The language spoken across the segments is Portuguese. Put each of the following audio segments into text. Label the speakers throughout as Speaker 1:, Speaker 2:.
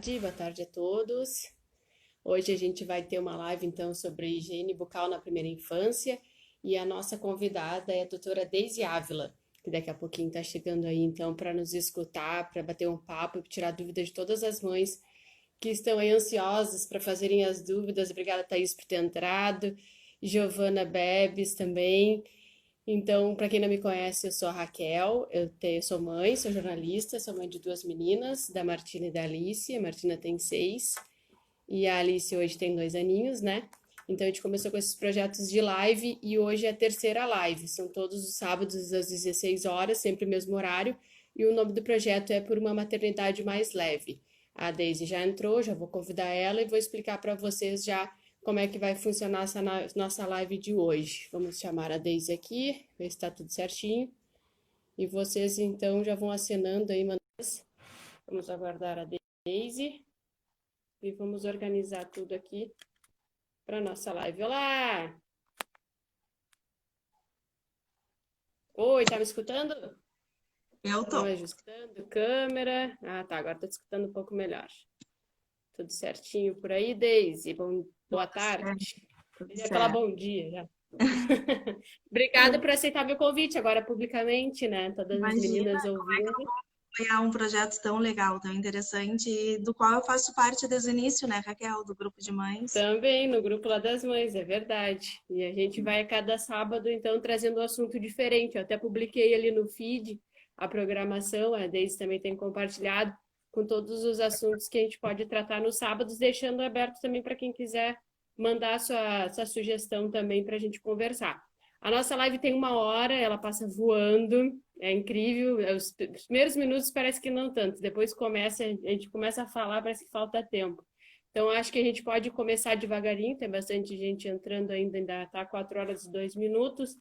Speaker 1: Boa tarde a todos. Hoje a gente vai ter uma live então sobre higiene bucal na primeira infância e a nossa convidada é a doutora Deise Ávila, que daqui a pouquinho está chegando aí então para nos escutar, para bater um papo e tirar dúvidas de todas as mães que estão aí ansiosas para fazerem as dúvidas. Obrigada, Thaís, por ter entrado. Giovana Bebes também. Então, para quem não me conhece, eu sou a Raquel, sou mãe, sou jornalista, sou mãe de duas meninas, da Martina e da Alice. A Martina tem 6 e a Alice hoje tem 2 aninhos, né? Então a gente começou com esses projetos de live e hoje é a terceira live. São todos os sábados às 16 horas, sempre o mesmo horário. E o nome do projeto é Por uma Maternidade Mais Leve. A Daisy já entrou, já vou convidar ela e vou explicar para vocês já como é que vai funcionar essa nossa live de hoje. Vamos chamar a Daisy aqui, ver se está tudo certinho. E vocês então já vão acenando aí, vamos aguardar a Daisy e vamos organizar tudo aqui para nossa live. Olá! Oi, tá me escutando?
Speaker 2: Eu tô.
Speaker 1: Vamos ajustando câmera. Ah, tá, agora tô te escutando um pouco melhor. Tudo certinho por aí, Daisy? Boa
Speaker 2: Tudo certo,
Speaker 1: tarde.
Speaker 2: tudo
Speaker 1: Eu ia falar
Speaker 2: certo.
Speaker 1: bom dia já. Obrigada por aceitar meu convite agora publicamente, né? Todas as
Speaker 2: Imagina
Speaker 1: meninas ouvindo.
Speaker 2: apoiar um projeto tão legal, tão interessante, e do qual eu faço parte desde o início, né, Raquel, do grupo de mães.
Speaker 1: Também no grupo lá das mães, é verdade. E a gente vai a cada sábado, então, trazendo um assunto diferente. Eu até publiquei ali no feed a programação, a Deise também tem compartilhado com todos os assuntos que a gente pode tratar nos sábados, deixando aberto também para quem quiser mandar sua sugestão também para a gente conversar. A nossa live tem 1 hora, ela passa voando, é incrível. Os primeiros minutos parece que não tanto, depois a gente começa a falar, parece que falta tempo. Então, acho que a gente pode começar devagarinho, tem bastante gente entrando ainda está 4 horas e 2 minutos.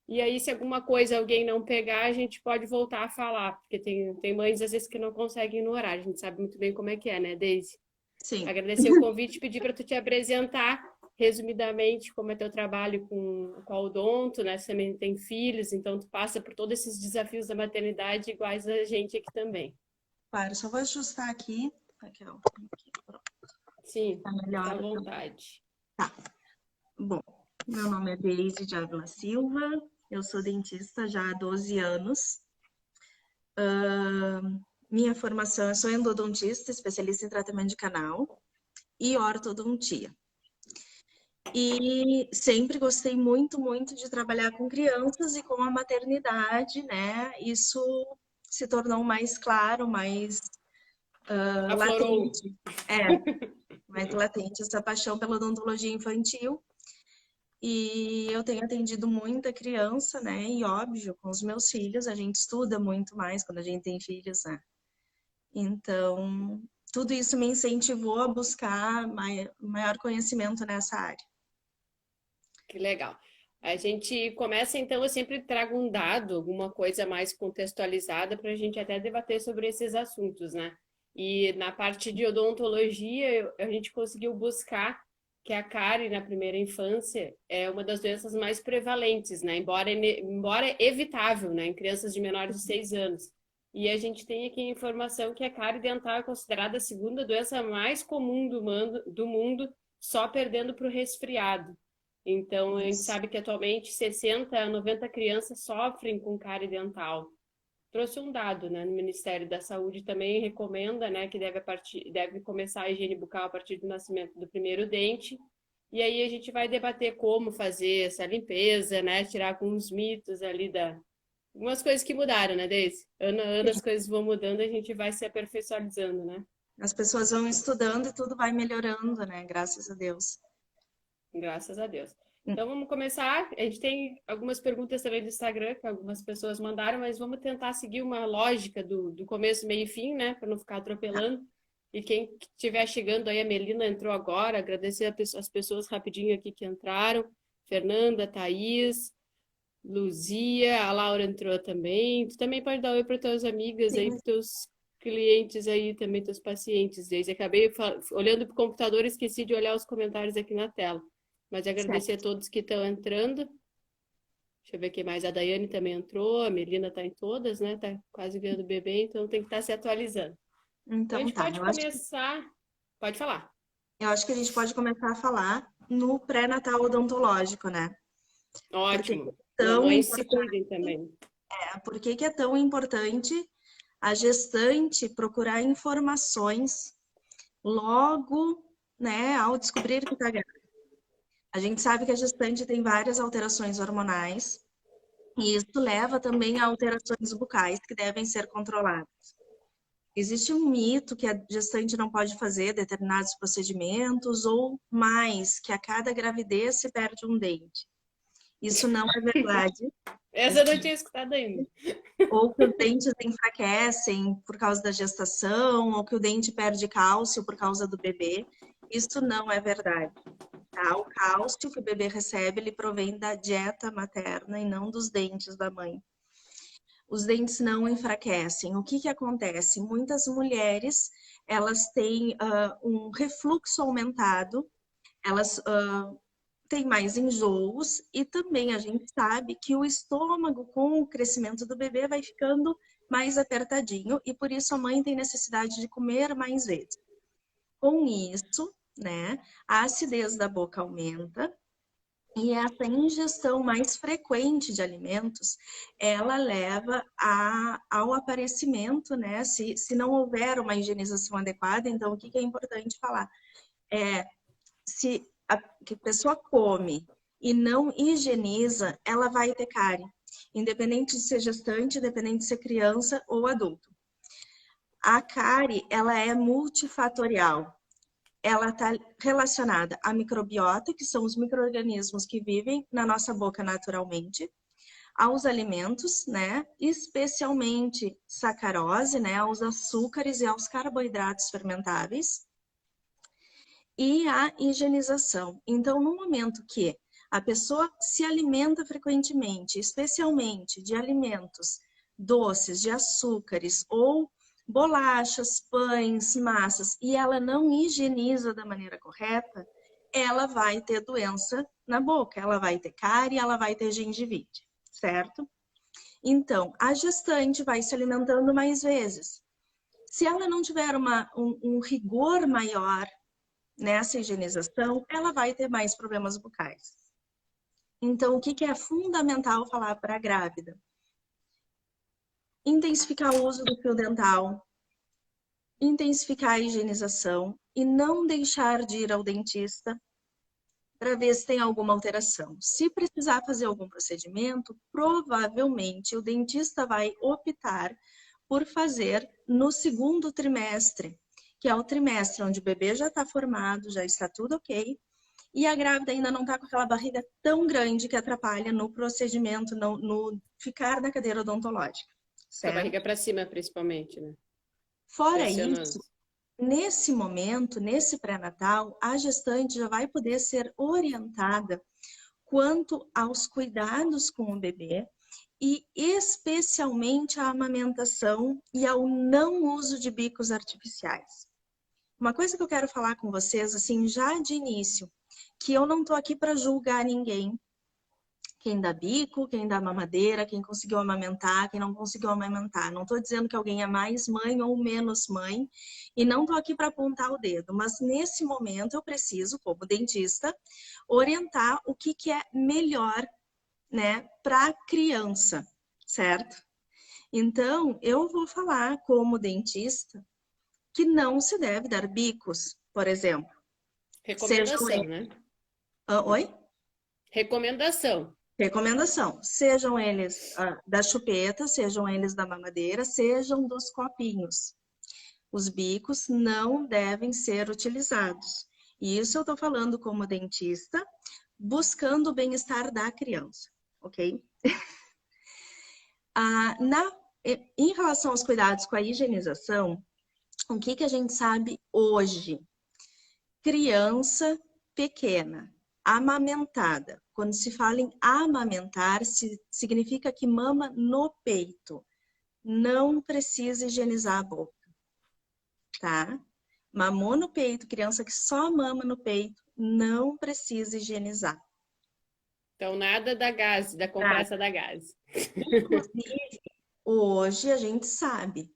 Speaker 1: E aí, se alguma coisa alguém não pegar, a gente pode voltar a falar, porque tem mães às vezes que não conseguem ir no horário, a gente sabe muito bem como é que é, né, Deise?
Speaker 2: Sim.
Speaker 1: Agradecer o convite, pedir para tu te apresentar resumidamente como é teu trabalho com a Odonto, né? Você também tem filhos, então tu passa por todos esses desafios da maternidade iguais a gente aqui também.
Speaker 2: Claro, só vou ajustar aqui, Raquel. Aqui, pronto.
Speaker 1: Sim,
Speaker 2: Tá
Speaker 1: fica
Speaker 2: melhor.
Speaker 1: à vontade.
Speaker 2: Tá. Bom, meu nome é Deise de Ávila Silva, eu sou dentista já há 12 anos. Minha formação, eu sou endodontista, especialista em tratamento de canal e ortodontia. E sempre gostei muito, muito de trabalhar com crianças e com a maternidade, né? Isso se tornou mais claro, mais
Speaker 1: Aflorou.
Speaker 2: latente. É, mais latente essa paixão pela odontologia infantil. E eu tenho atendido muita criança, né? E óbvio, com os meus filhos, a gente estuda muito mais quando a gente tem filhos, né? Então, tudo isso me incentivou a buscar maior conhecimento nessa área.
Speaker 1: Que legal. A gente começa então, eu sempre trago um dado, alguma coisa mais contextualizada para a gente até debater sobre esses assuntos, né? E na parte de odontologia, a gente conseguiu buscar que a cárie na primeira infância é uma das doenças mais prevalentes, né? Embora evitável, né? Em crianças de menores de 6 anos. E a gente tem aqui a informação que a cárie dental é considerada a segunda doença mais comum do mundo, só perdendo para o resfriado. Então, a gente
Speaker 2: Isso.
Speaker 1: sabe que atualmente 60 a 90 crianças sofrem com cárie dental. Trouxe um dado, né? No Ministério da Saúde também recomenda, né, que deve começar a higiene bucal a partir do nascimento do primeiro dente. E aí a gente vai debater como fazer essa limpeza, né? Tirar alguns mitos ali algumas coisas que mudaram, né, Deise? Ano a ano as coisas vão mudando, a gente vai se aperfeiçoando, né?
Speaker 2: As pessoas vão estudando e tudo vai melhorando, né? Graças a Deus.
Speaker 1: Graças a Deus. Então vamos começar. A gente tem algumas perguntas também do Instagram que algumas pessoas mandaram, mas vamos tentar seguir uma lógica do começo, meio e fim, né? Para não ficar
Speaker 2: Tá.
Speaker 1: atropelando. E quem estiver chegando aí, a Melina entrou agora, agradecer as pessoas rapidinho aqui que entraram. Fernanda, Thaís, Luzia, a Laura entrou também. Tu também pode dar oi para tuas amigas aí,
Speaker 2: Sim,
Speaker 1: para teus clientes aí, também teus pacientes. Desde acabei olhando para o computador e esqueci de olhar os comentários aqui na tela. Mas agradecer a
Speaker 2: certo.
Speaker 1: todos que estão entrando. Deixa eu ver quem mais. A Daiane também entrou, a Melina está em todas, né? Tá quase ganhando bebê, então tem que estar se atualizando. Então a
Speaker 2: Então
Speaker 1: gente
Speaker 2: tá,
Speaker 1: pode começar. Pode falar.
Speaker 2: eu acho que a gente pode começar a falar no pré-natal odontológico, né? Porque
Speaker 1: Ótimo.
Speaker 2: é tão
Speaker 1: Mamães se
Speaker 2: importante,
Speaker 1: cuidem também.
Speaker 2: por que é tão importante a gestante procurar informações logo, né, ao descobrir que está grávida. A gente sabe que a gestante tem várias alterações hormonais e isso leva também a alterações bucais que devem ser controladas. Existe um mito que a gestante não pode fazer determinados procedimentos ou mais, que a cada gravidez se perde um dente. Isso não é verdade.
Speaker 1: Essa eu não tinha escutado ainda.
Speaker 2: Ou que os dentes enfraquecem por causa da gestação, ou que o dente perde cálcio por causa do bebê. Isso não é verdade. Tá? O cálcio que o bebê recebe, ele provém da dieta materna e não dos dentes da mãe. Os dentes não enfraquecem. O que acontece? Muitas mulheres, elas têm um refluxo aumentado, elas têm mais enjoos e também a gente sabe que o estômago, com o crescimento do bebê, vai ficando mais apertadinho e por isso a mãe tem necessidade de comer mais vezes. Com isso, né, a acidez da boca aumenta. E essa ingestão mais frequente de alimentos, ela leva ao aparecimento, né? Se não houver uma higienização adequada, então o que é importante falar? Se a pessoa come e não higieniza, ela vai ter cárie, independente de ser gestante, independente de ser criança ou adulto. A cárie, ela é multifatorial. Ela está relacionada à microbiota, que são os micro-organismos que vivem na nossa boca naturalmente, aos alimentos, né? Especialmente sacarose, né? Aos açúcares e aos carboidratos fermentáveis, e a higienização. Então, no momento que a pessoa se alimenta frequentemente, especialmente de alimentos doces, de açúcares ou bolachas, pães, massas, e ela não higieniza da maneira correta, ela vai ter doença na boca, ela vai ter cárie, ela vai ter gengivite, certo? Então, a gestante vai se alimentando mais vezes. Se ela não tiver um rigor maior nessa higienização, ela vai ter mais problemas bucais. Então, o que é fundamental falar para a grávida? Intensificar o uso do fio dental, intensificar a higienização e não deixar de ir ao dentista para ver se tem alguma alteração. Se precisar fazer algum procedimento, provavelmente o dentista vai optar por fazer no segundo trimestre, que é o trimestre onde o bebê já está formado, já está tudo ok, e a grávida ainda não está com aquela barriga tão grande que atrapalha no procedimento, no ficar na cadeira odontológica,
Speaker 1: Com a
Speaker 2: certo?
Speaker 1: barriga para cima, principalmente, né?
Speaker 2: Fora
Speaker 1: Pressionando.
Speaker 2: isso, nesse momento, nesse pré-natal, a gestante já vai poder ser orientada quanto aos cuidados com o bebê e especialmente a amamentação e ao não uso de bicos artificiais. Uma coisa que eu quero falar com vocês, assim, já de início, que eu não tô aqui para julgar ninguém. Quem dá bico, quem dá mamadeira, quem conseguiu amamentar, quem não conseguiu amamentar. Não estou dizendo que alguém é mais mãe ou menos mãe e não estou aqui para apontar o dedo, mas nesse momento eu preciso, como dentista, orientar o que é melhor, né, para a criança, certo? Então, eu vou falar como dentista que não se deve dar bicos, por exemplo. Sejam
Speaker 1: Recomendação,
Speaker 2: eles...
Speaker 1: né?
Speaker 2: Oi?
Speaker 1: Recomendação.
Speaker 2: Recomendação, sejam eles da chupeta, sejam eles da mamadeira, sejam dos copinhos. Os bicos não devem ser utilizados. E isso eu estou falando como dentista, buscando o bem-estar da criança, ok? Em relação aos cuidados com a higienização, o que a gente sabe hoje? Criança pequena, amamentada. Quando se fala em amamentar, significa que mama no peito. Não precisa higienizar a boca, tá? Mamou no peito, criança que só mama no peito, não precisa higienizar.
Speaker 1: Então, nada da gase, da
Speaker 2: Tá?
Speaker 1: compressa da gase.
Speaker 2: Inclusive, hoje a gente sabe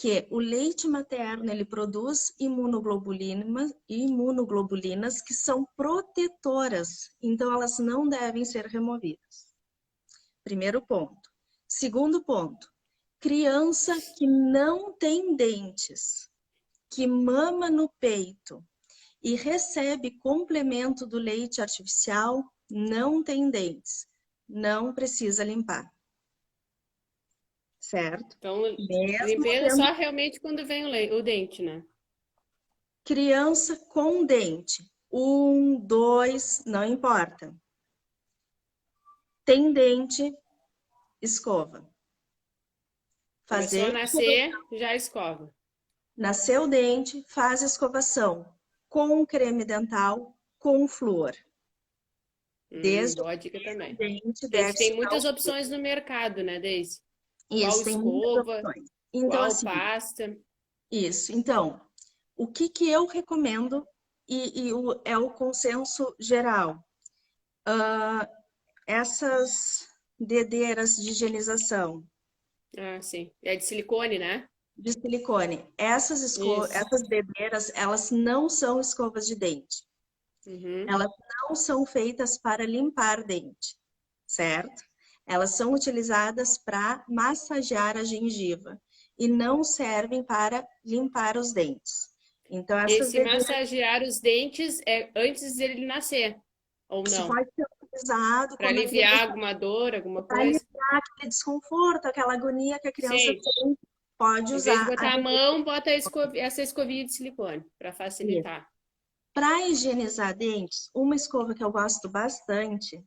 Speaker 2: que o leite materno ele produz imunoglobulinas que são protetoras, então elas não devem ser removidas. Primeiro ponto. Segundo ponto, criança que não tem dentes, que mama no peito e recebe complemento do leite artificial, não tem dentes, não precisa limpar. Certo?
Speaker 1: Então,
Speaker 2: Mesmo
Speaker 1: limpeza
Speaker 2: tendo
Speaker 1: só realmente quando vem o dente, né?
Speaker 2: criança com dente, 1, 2, não importa. Tem dente, escova.
Speaker 1: Começou a
Speaker 2: Fazer
Speaker 1: nascer, já escova.
Speaker 2: nasceu o dente, faz escovação com creme dental, com flúor. Desde o
Speaker 1: Boa dica também.
Speaker 2: dente
Speaker 1: A gente
Speaker 2: deve
Speaker 1: tem
Speaker 2: se dar
Speaker 1: muitas opções no mercado, né, Deise? Qual
Speaker 2: isso, tem muitas
Speaker 1: escova,
Speaker 2: opções. Então,
Speaker 1: qual
Speaker 2: assim,
Speaker 1: pasta.
Speaker 2: isso. Então, o que que eu recomendo é o consenso geral. Essas dedeiras de higienização
Speaker 1: Ah, sim. É de silicone, né?
Speaker 2: de silicone,
Speaker 1: Isso.
Speaker 2: essas dedeiras, elas não são escovas de dente.
Speaker 1: Uhum.
Speaker 2: Elas não são feitas para limpar dente, certo? Elas são utilizadas para massagear a gengiva e não servem para limpar os dentes. Então, essas
Speaker 1: Esse
Speaker 2: dedeiras,
Speaker 1: massagear os dentes é antes dele nascer, ou
Speaker 2: isso
Speaker 1: não?
Speaker 2: pode ser utilizado
Speaker 1: Para
Speaker 2: quando a
Speaker 1: aliviar
Speaker 2: criança
Speaker 1: alguma dor, alguma
Speaker 2: está
Speaker 1: coisa?
Speaker 2: aliviar aquele desconforto, aquela agonia que a criança
Speaker 1: Sim.
Speaker 2: tem, pode
Speaker 1: Em vez de
Speaker 2: usar a
Speaker 1: botar a
Speaker 2: dedeira.
Speaker 1: mão, bota essa escovinha de silicone para facilitar.
Speaker 2: Para higienizar dentes, uma escova que eu gosto bastante,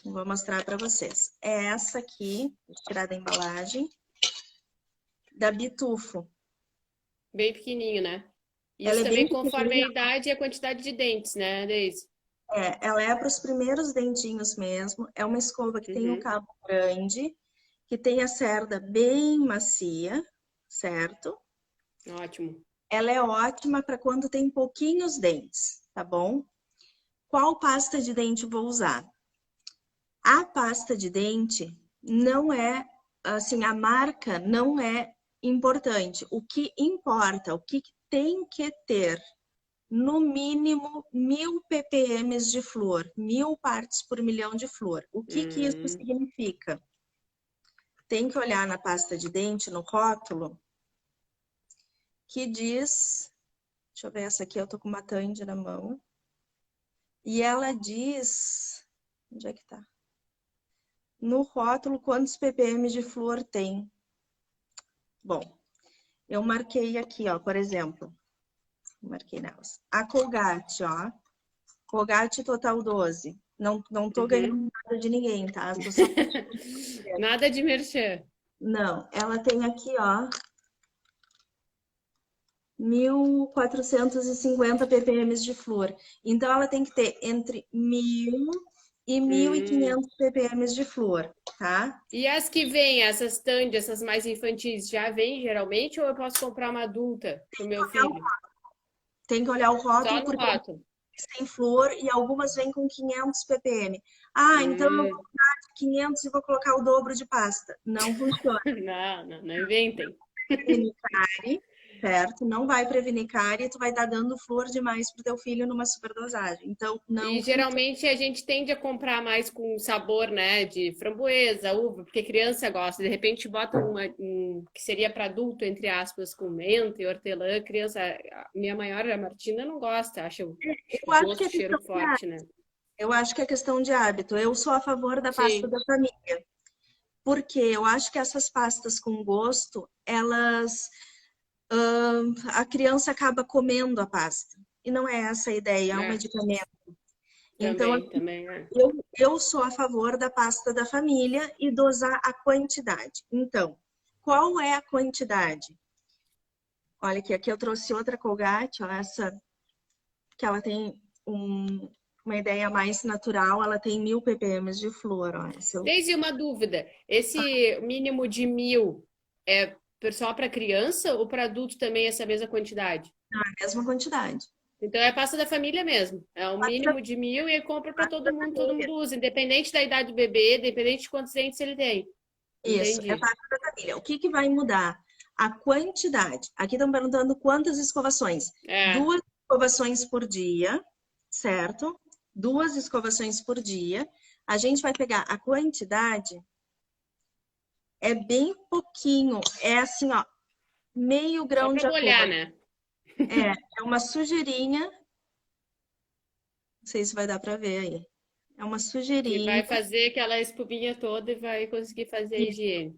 Speaker 2: vou mostrar para vocês, é essa aqui, vou tirar da embalagem, da Bitufo.
Speaker 1: Bem pequenininho, né?
Speaker 2: Ela
Speaker 1: Isso
Speaker 2: é bem
Speaker 1: também conforme a
Speaker 2: pequenininha,
Speaker 1: idade e a quantidade de dentes, né, Deise?
Speaker 2: ela é para os primeiros dentinhos mesmo, é uma escova que tem um
Speaker 1: Uhum.
Speaker 2: cabo grande, que tem a cerda bem macia, certo?
Speaker 1: Ótimo.
Speaker 2: Ela é ótima para quando tem pouquinhos dentes, tá bom? Qual pasta de dente vou usar? A pasta de dente não é, assim, a marca não é importante. O que importa, o que tem que ter, no mínimo 1000 ppm de flúor, 1000 partes por milhão de flúor. O que que isso
Speaker 1: Hum.
Speaker 2: significa? Tem que olhar na pasta de dente, no rótulo, que diz, deixa eu ver essa aqui, eu tô com uma Tandy na mão, e ela diz, onde é que tá? No rótulo, quantos ppm de flúor tem. Bom, eu marquei aqui, ó, por exemplo, marquei nelas. A Colgate, ó, Colgate Total 12. Não tô
Speaker 1: Uhum.
Speaker 2: ganhando nada de ninguém, tá? Tô só...
Speaker 1: Nada de merchan.
Speaker 2: Não, ela tem aqui, ó, 1450 ppm de flúor. Então, ela tem que ter entre 1000 e
Speaker 1: Hum.
Speaker 2: 1500 ppm de flúor, tá?
Speaker 1: E as que vêm, essas Tandy, essas mais infantis, já vêm geralmente ou eu posso comprar uma adulta pro meu filho?
Speaker 2: Tem que olhar o
Speaker 1: Só
Speaker 2: rótulo
Speaker 1: no
Speaker 2: porque
Speaker 1: rótulo.
Speaker 2: tem flúor e algumas vêm com 500 ppm. Ah, então eu vou
Speaker 1: Hum.
Speaker 2: comprar de 500 e vou colocar o dobro de pasta. Não funciona.
Speaker 1: Não, não, não inventem.
Speaker 2: Prevenir cárie, certo? Não vai prevenir cárie, tu vai estar dando flúor demais pro teu filho numa superdosagem. Então,
Speaker 1: E
Speaker 2: não funciona.
Speaker 1: geralmente a gente tende a comprar mais com sabor, né, de framboesa, uva, porque criança gosta. De repente bota que seria para adulto, entre aspas, com menta e hortelã. Criança, a minha maior, a Martina, não gosta, acha o
Speaker 2: Eu acho que
Speaker 1: gosto,
Speaker 2: é
Speaker 1: cheiro
Speaker 2: questão de
Speaker 1: forte, né?
Speaker 2: hábito. Eu acho que é questão de hábito. Eu sou a favor da pasta
Speaker 1: Sim.
Speaker 2: da família, porque eu acho que essas pastas com gosto, elas a criança acaba comendo a pasta. E não é essa a ideia, é um
Speaker 1: É,
Speaker 2: medicamento. Então,
Speaker 1: também, é.
Speaker 2: eu sou a favor da pasta da família e dosar a quantidade. Então, qual é a quantidade? Olha aqui eu trouxe outra Colgate, ó, essa que ela tem uma ideia mais natural, ela tem 1000 ppm de flúor, ó.
Speaker 1: Desde uma dúvida, esse mínimo de 1.000 é só para criança ou para adulto também essa mesma quantidade?
Speaker 2: A mesma quantidade.
Speaker 1: Então é a pasta da família mesmo. É o
Speaker 2: Pasta,
Speaker 1: mínimo de 1.000 e compra para
Speaker 2: pasta da
Speaker 1: todo
Speaker 2: família.
Speaker 1: mundo usa, independente da idade do bebê, independente de quantos dentes ele tem.
Speaker 2: Isso, é
Speaker 1: Entendi.
Speaker 2: pasta da família. O que que vai mudar? A quantidade. Aqui estão perguntando quantas escovações.
Speaker 1: É,
Speaker 2: 2 escovações por dia, certo? 2 escovações por dia. A gente vai pegar a quantidade, é bem pouquinho. É assim, ó, meio
Speaker 1: só
Speaker 2: grão
Speaker 1: para
Speaker 2: de
Speaker 1: molhar,
Speaker 2: arroz.
Speaker 1: né?
Speaker 2: É uma sujeirinha. Não sei se vai dar para ver aí. É uma
Speaker 1: Que
Speaker 2: sujeirinha.
Speaker 1: vai fazer aquela espuminha toda e vai conseguir fazer a higiene.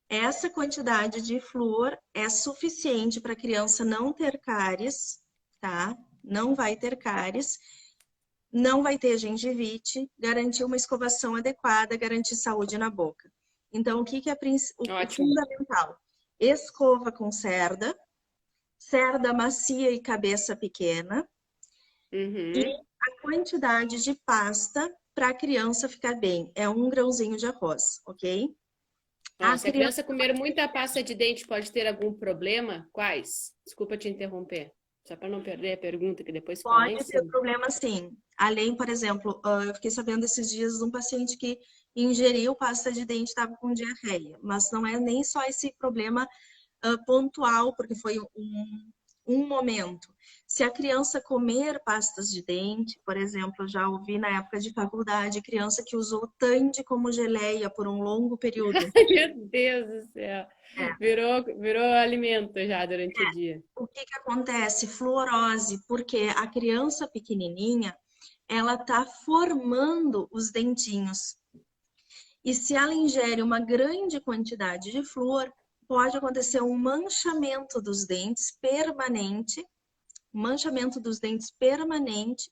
Speaker 2: Essa quantidade de flúor é suficiente para a criança não ter cáries, tá? Não vai ter cáries, não vai ter gengivite, garantir uma escovação adequada, garantir saúde na boca. Então, o que que é o
Speaker 1: Ótimo.
Speaker 2: fundamental? Escova com cerda, cerda macia e cabeça pequena, e
Speaker 1: Uhum.
Speaker 2: a quantidade de pasta para a criança ficar bem é 1 grãozinho de arroz, ok?
Speaker 1: Ó,
Speaker 2: A
Speaker 1: se a
Speaker 2: criança
Speaker 1: criança comer muita pasta de dente, pode ter algum problema? Quais? Desculpa te interromper. Só para não perder a pergunta, que depois fica lá em
Speaker 2: pode ter
Speaker 1: cima.
Speaker 2: problema sim. Além, por exemplo, eu fiquei sabendo esses dias de um paciente que ingeriu pasta de dente e estava com diarreia. Mas não é nem só esse problema pontual, porque foi um momento. Se a criança comer pastas de dente, por exemplo, eu já ouvi na época de faculdade, criança que usou Tandy como geleia por um longo período.
Speaker 1: Meu Deus do céu. Virou alimento já durante o dia.
Speaker 2: O que que acontece? Fluorose, porque a criança pequenininha, ela está formando os dentinhos. E se ela ingere uma grande quantidade de flúor, pode acontecer um manchamento dos dentes permanente,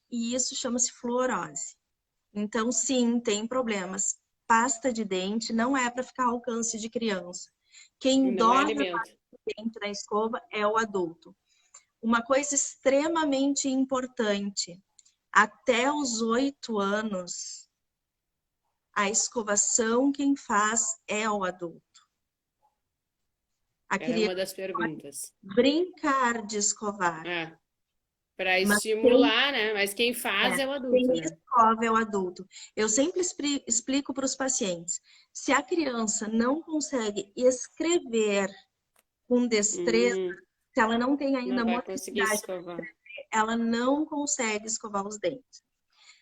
Speaker 2: e isso chama-se fluorose. Então, sim, tem problemas. Pasta de dente não é para ficar ao alcance de criança. Quem
Speaker 1: Não é
Speaker 2: dosa a
Speaker 1: alimento.
Speaker 2: pasta de dente na escova é o adulto. Uma coisa extremamente importante: até os 8 anos, a escovação quem faz é o adulto. A
Speaker 1: Era uma
Speaker 2: criança
Speaker 1: das perguntas.
Speaker 2: brincar de escovar,
Speaker 1: É, para
Speaker 2: mas quem,
Speaker 1: estimular, né? Mas quem faz é o adulto,
Speaker 2: quem
Speaker 1: né?
Speaker 2: escova é o adulto. Eu sempre explico para os pacientes: se a criança não consegue escrever com destreza,
Speaker 1: Hum,
Speaker 2: se ela não tem
Speaker 1: não
Speaker 2: ainda
Speaker 1: vai conseguir
Speaker 2: motricidade,
Speaker 1: escovar.
Speaker 2: ela não consegue escovar os dentes,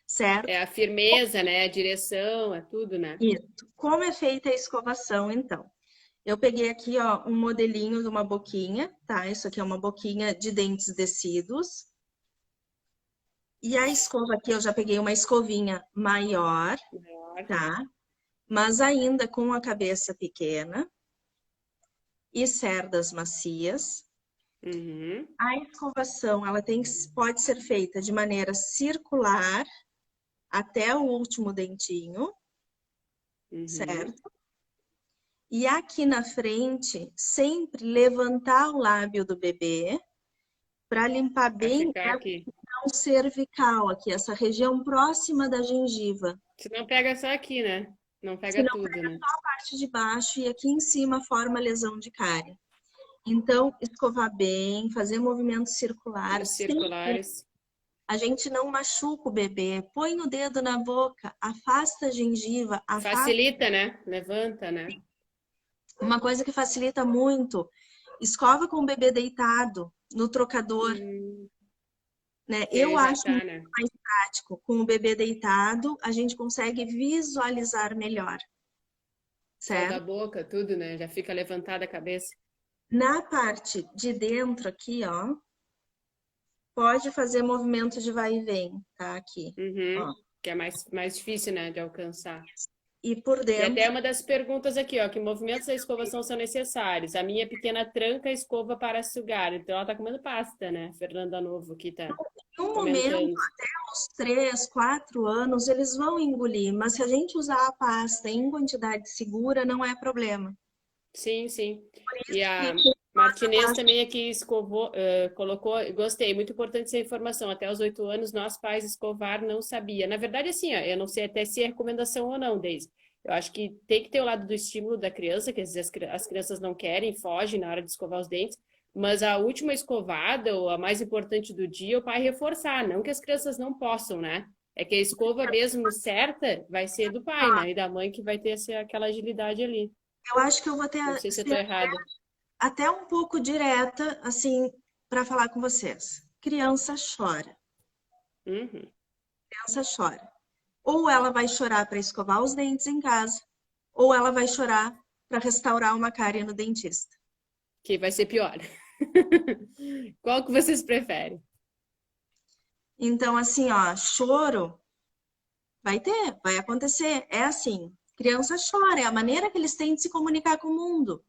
Speaker 2: certo?
Speaker 1: É a firmeza, né? A direção, é tudo, né?
Speaker 2: Isso. Como é feita a escovação, então? Eu peguei aqui, ó, um modelinho de uma boquinha, tá? Isso aqui é uma boquinha de dentes descidos. E a escova aqui, eu já peguei uma escovinha maior,
Speaker 1: Melhor.
Speaker 2: tá? Mas ainda com a cabeça pequena e cerdas macias.
Speaker 1: Uhum,
Speaker 2: A escovação, pode ser feita de maneira circular até o último dentinho,
Speaker 1: uhum.
Speaker 2: certo? E aqui na frente, sempre levantar o lábio do bebê para limpar
Speaker 1: Vai
Speaker 2: bem
Speaker 1: ficar
Speaker 2: essa
Speaker 1: aqui.
Speaker 2: região cervical aqui, essa região próxima da gengiva.
Speaker 1: Se não pega só aqui, né? Não pega
Speaker 2: Senão
Speaker 1: tudo, né?
Speaker 2: a parte de baixo e aqui em cima forma lesão de cárie. Então, escovar bem, fazer movimento circular,
Speaker 1: Os
Speaker 2: sempre.
Speaker 1: circulares.
Speaker 2: A gente não machuca o bebê, põe o dedo na boca, afasta a gengiva, afasta.
Speaker 1: Facilita, né? Levanta, né?
Speaker 2: Uma coisa que facilita muito, escova com o bebê deitado no trocador,
Speaker 1: Hum,
Speaker 2: né?
Speaker 1: que
Speaker 2: Eu
Speaker 1: aí já
Speaker 2: acho
Speaker 1: tá, né?
Speaker 2: mais prático. Com o bebê deitado, a gente consegue visualizar melhor,
Speaker 1: Céu da
Speaker 2: certo?
Speaker 1: boca, tudo, né? Já fica levantada a cabeça.
Speaker 2: Na parte de dentro aqui, ó, pode fazer movimento de vai e vem, tá? Aqui,
Speaker 1: Uhum.
Speaker 2: ó.
Speaker 1: Que é mais difícil, né? De alcançar.
Speaker 2: E por
Speaker 1: E até
Speaker 2: dentro,
Speaker 1: uma das perguntas aqui, ó, que movimentos da escovação são necessários? A minha pequena tranca a escova para sugar. Então ela tá comendo pasta, né? Fernanda Novo aqui tá
Speaker 2: em um momento,
Speaker 1: comentando.
Speaker 2: uns 3, 4 anos, eles vão engolir, mas se a gente usar a pasta em quantidade segura, não é problema.
Speaker 1: Sim, sim. E
Speaker 2: E
Speaker 1: a
Speaker 2: quem usa a
Speaker 1: Martinez
Speaker 2: pasta,
Speaker 1: também aqui escovou, colocou, gostei, muito importante essa informação. Até os 8 anos, nós pais escovar não sabia. Na verdade, assim, ó, eu não sei até se é recomendação ou não, Deise. Eu acho que tem que ter o lado do estímulo da criança, que às vezes as crianças não querem, fogem na hora de escovar os dentes. Mas a última escovada, ou a mais importante do dia, o pai reforçar. Não que as crianças não possam, né? É que a escova mesmo certa vai ser do pai, né? E da mãe que vai ter aquela agilidade ali.
Speaker 2: eu acho que eu vou ter
Speaker 1: Não sei se eu tô errada.
Speaker 2: até um pouco direta, assim, para falar com vocês. Criança chora,
Speaker 1: Uhum.
Speaker 2: criança chora. Ou ela vai chorar para escovar os dentes em casa, ou ela vai chorar para restaurar uma cárie no dentista.
Speaker 1: Que vai ser pior. Qual que vocês preferem?
Speaker 2: Então, assim, ó, choro vai ter, vai acontecer. É assim, criança chora, é a maneira que eles têm de se comunicar com o mundo,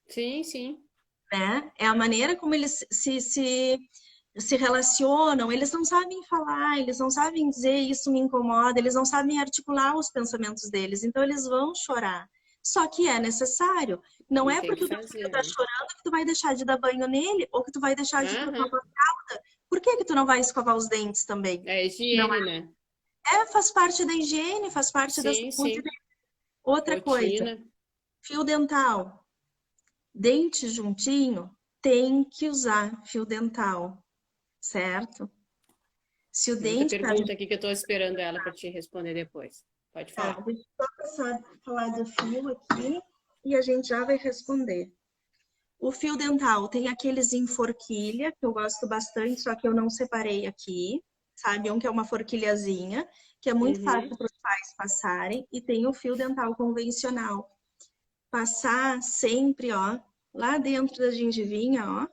Speaker 1: Sim, sim.
Speaker 2: né? É a maneira como eles se relacionam, eles não sabem falar, eles não sabem dizer isso me incomoda, eles não sabem articular os pensamentos deles, então eles vão chorar. Só que é necessário. Não
Speaker 1: Não
Speaker 2: é
Speaker 1: tem que
Speaker 2: porque o teu filho
Speaker 1: fazer,
Speaker 2: tá
Speaker 1: né?
Speaker 2: chorando que tu vai deixar de dar banho nele ou que tu vai deixar de trocar
Speaker 1: Aham.
Speaker 2: uma fralda. Por que que tu não vai escovar os dentes também?
Speaker 1: É
Speaker 2: Não
Speaker 1: higiene, né?
Speaker 2: faz parte da higiene, faz parte da
Speaker 1: Sim,
Speaker 2: saúde.
Speaker 1: sim.
Speaker 2: Outra coisa,
Speaker 1: Rotina.
Speaker 2: fio dental, dente juntinho, tem que usar fio dental, certo? Se o
Speaker 1: Tem muita
Speaker 2: dente tá.
Speaker 1: pergunta aqui que eu tô esperando ela para te responder depois. Pode
Speaker 2: Tá,
Speaker 1: falar.
Speaker 2: deixa eu só passar, falar do fio aqui e a gente já vai responder. O fio dental tem aqueles em forquilha, que eu gosto bastante, só que eu não separei aqui. Sabe? Um que é uma forquilhazinha, que é muito
Speaker 1: Uhum.
Speaker 2: fácil para os pais passarem. E tem o fio dental convencional. Passar sempre, ó, lá dentro da gengivinha, ó.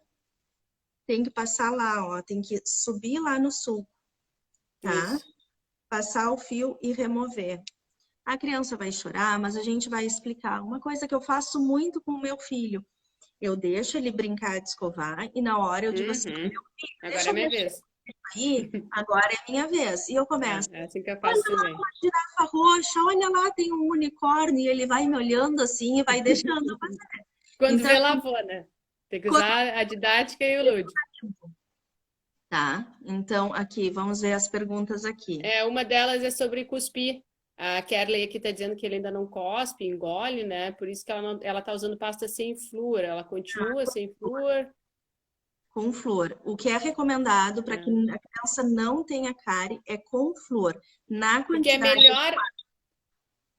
Speaker 2: Tem que passar lá, ó. Tem que subir lá no sulco, tá?
Speaker 1: Isso.
Speaker 2: Passar o fio e remover. A criança vai chorar, mas a gente vai explicar. Uma coisa que eu faço muito com o meu filho, eu deixo ele brincar de escovar e na hora eu digo assim, meu
Speaker 1: Uhum.
Speaker 2: filho,
Speaker 1: Agora
Speaker 2: deixa
Speaker 1: é
Speaker 2: eu
Speaker 1: minha
Speaker 2: mexer
Speaker 1: vez.
Speaker 2: aí, agora é minha vez. E eu começo,
Speaker 1: É assim que eu
Speaker 2: olha
Speaker 1: faço
Speaker 2: lá
Speaker 1: também.
Speaker 2: uma girafa roxa, olha lá tem um unicórnio, e ele vai me olhando assim e vai deixando.
Speaker 1: Quando
Speaker 2: Então,
Speaker 1: vê, lavou, né? Tem que usar a didática e o lúdico.
Speaker 2: tá, então aqui, vamos ver as perguntas aqui.
Speaker 1: É, uma delas é sobre cuspir. A Kerley aqui está dizendo que ele ainda não cospe, engole, né? Por isso que ela tá usando pasta sem flúor. Ela continua sem flúor.
Speaker 2: Com flor. O que é recomendado para que
Speaker 1: É.
Speaker 2: a criança não tenha cárie é com flor, na
Speaker 1: Porque
Speaker 2: quantidade.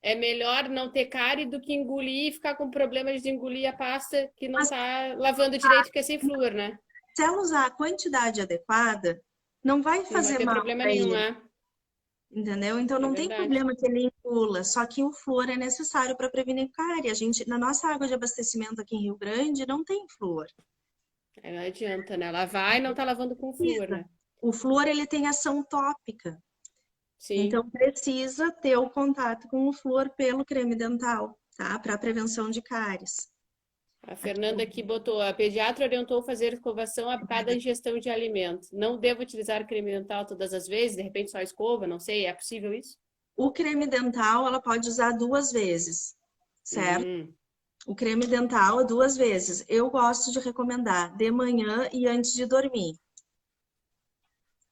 Speaker 1: é melhor não ter cárie do que engolir e ficar com problemas de engolir a pasta que não
Speaker 2: Mas
Speaker 1: tá lavando direito porque é sem flúor, né?
Speaker 2: se ela usar a quantidade adequada, não vai
Speaker 1: Não vai
Speaker 2: fazer
Speaker 1: ter
Speaker 2: mal
Speaker 1: problema
Speaker 2: para
Speaker 1: nenhum,
Speaker 2: ele,
Speaker 1: né?
Speaker 2: entendeu? Então
Speaker 1: É
Speaker 2: não tem
Speaker 1: verdade.
Speaker 2: problema que ele engula, só que o flúor é necessário para prevenir cárie. A gente, na nossa água de abastecimento aqui em Rio Grande, não tem flúor.
Speaker 1: Aí não adianta, né? Lavar e não tá lavando com flúor,
Speaker 2: Precisa.
Speaker 1: né?
Speaker 2: O flúor ele tem ação tópica,
Speaker 1: Sim.
Speaker 2: então precisa ter o contato com o flúor pelo creme dental, tá? Para prevenção de cáries.
Speaker 1: A
Speaker 2: Aqui,
Speaker 1: Fernanda aqui botou, a pediatra orientou fazer escovação a cada ingestão de alimento. Não devo utilizar creme dental todas as vezes, de repente só escova, não sei, é possível isso?
Speaker 2: o creme dental ela pode usar 2 vezes, certo?
Speaker 1: Hum.
Speaker 2: O creme dental 2 vezes. Eu gosto de recomendar de manhã e antes de dormir,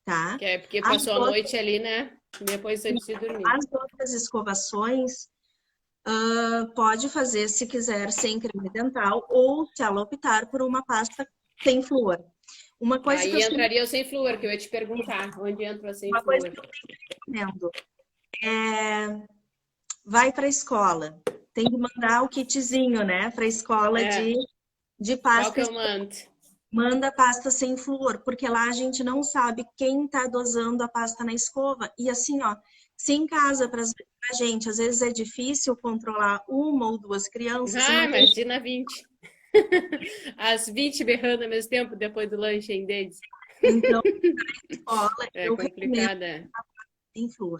Speaker 2: tá?
Speaker 1: Que é porque
Speaker 2: As
Speaker 1: passou a
Speaker 2: outras,
Speaker 1: noite ali, né? Depois antes de dormir.
Speaker 2: as outras escovações, pode fazer se quiser sem creme dental ou se ela optar por uma pasta sem flúor. Uma coisa que eu
Speaker 1: Aí
Speaker 2: sempre,
Speaker 1: entraria o sem flúor, que eu ia te perguntar, onde entra o sem
Speaker 2: uma coisa
Speaker 1: flúor?
Speaker 2: que eu recomendo é vai para a escola. Tem que mandar o kitzinho, né, para a escola
Speaker 1: É,
Speaker 2: de
Speaker 1: qual que
Speaker 2: pasta.
Speaker 1: eu mando?
Speaker 2: Manda pasta sem flúor, porque lá a gente não sabe quem está dosando a pasta na escova. E assim, ó, se em casa para a gente às vezes é difícil controlar uma ou duas crianças,
Speaker 1: Ah,
Speaker 2: imagina.
Speaker 1: imagina 20. As 20 berrando ao mesmo tempo depois do lanche em deles.
Speaker 2: Então, na escola
Speaker 1: É
Speaker 2: eu recomendo
Speaker 1: complicada.
Speaker 2: sem flúor.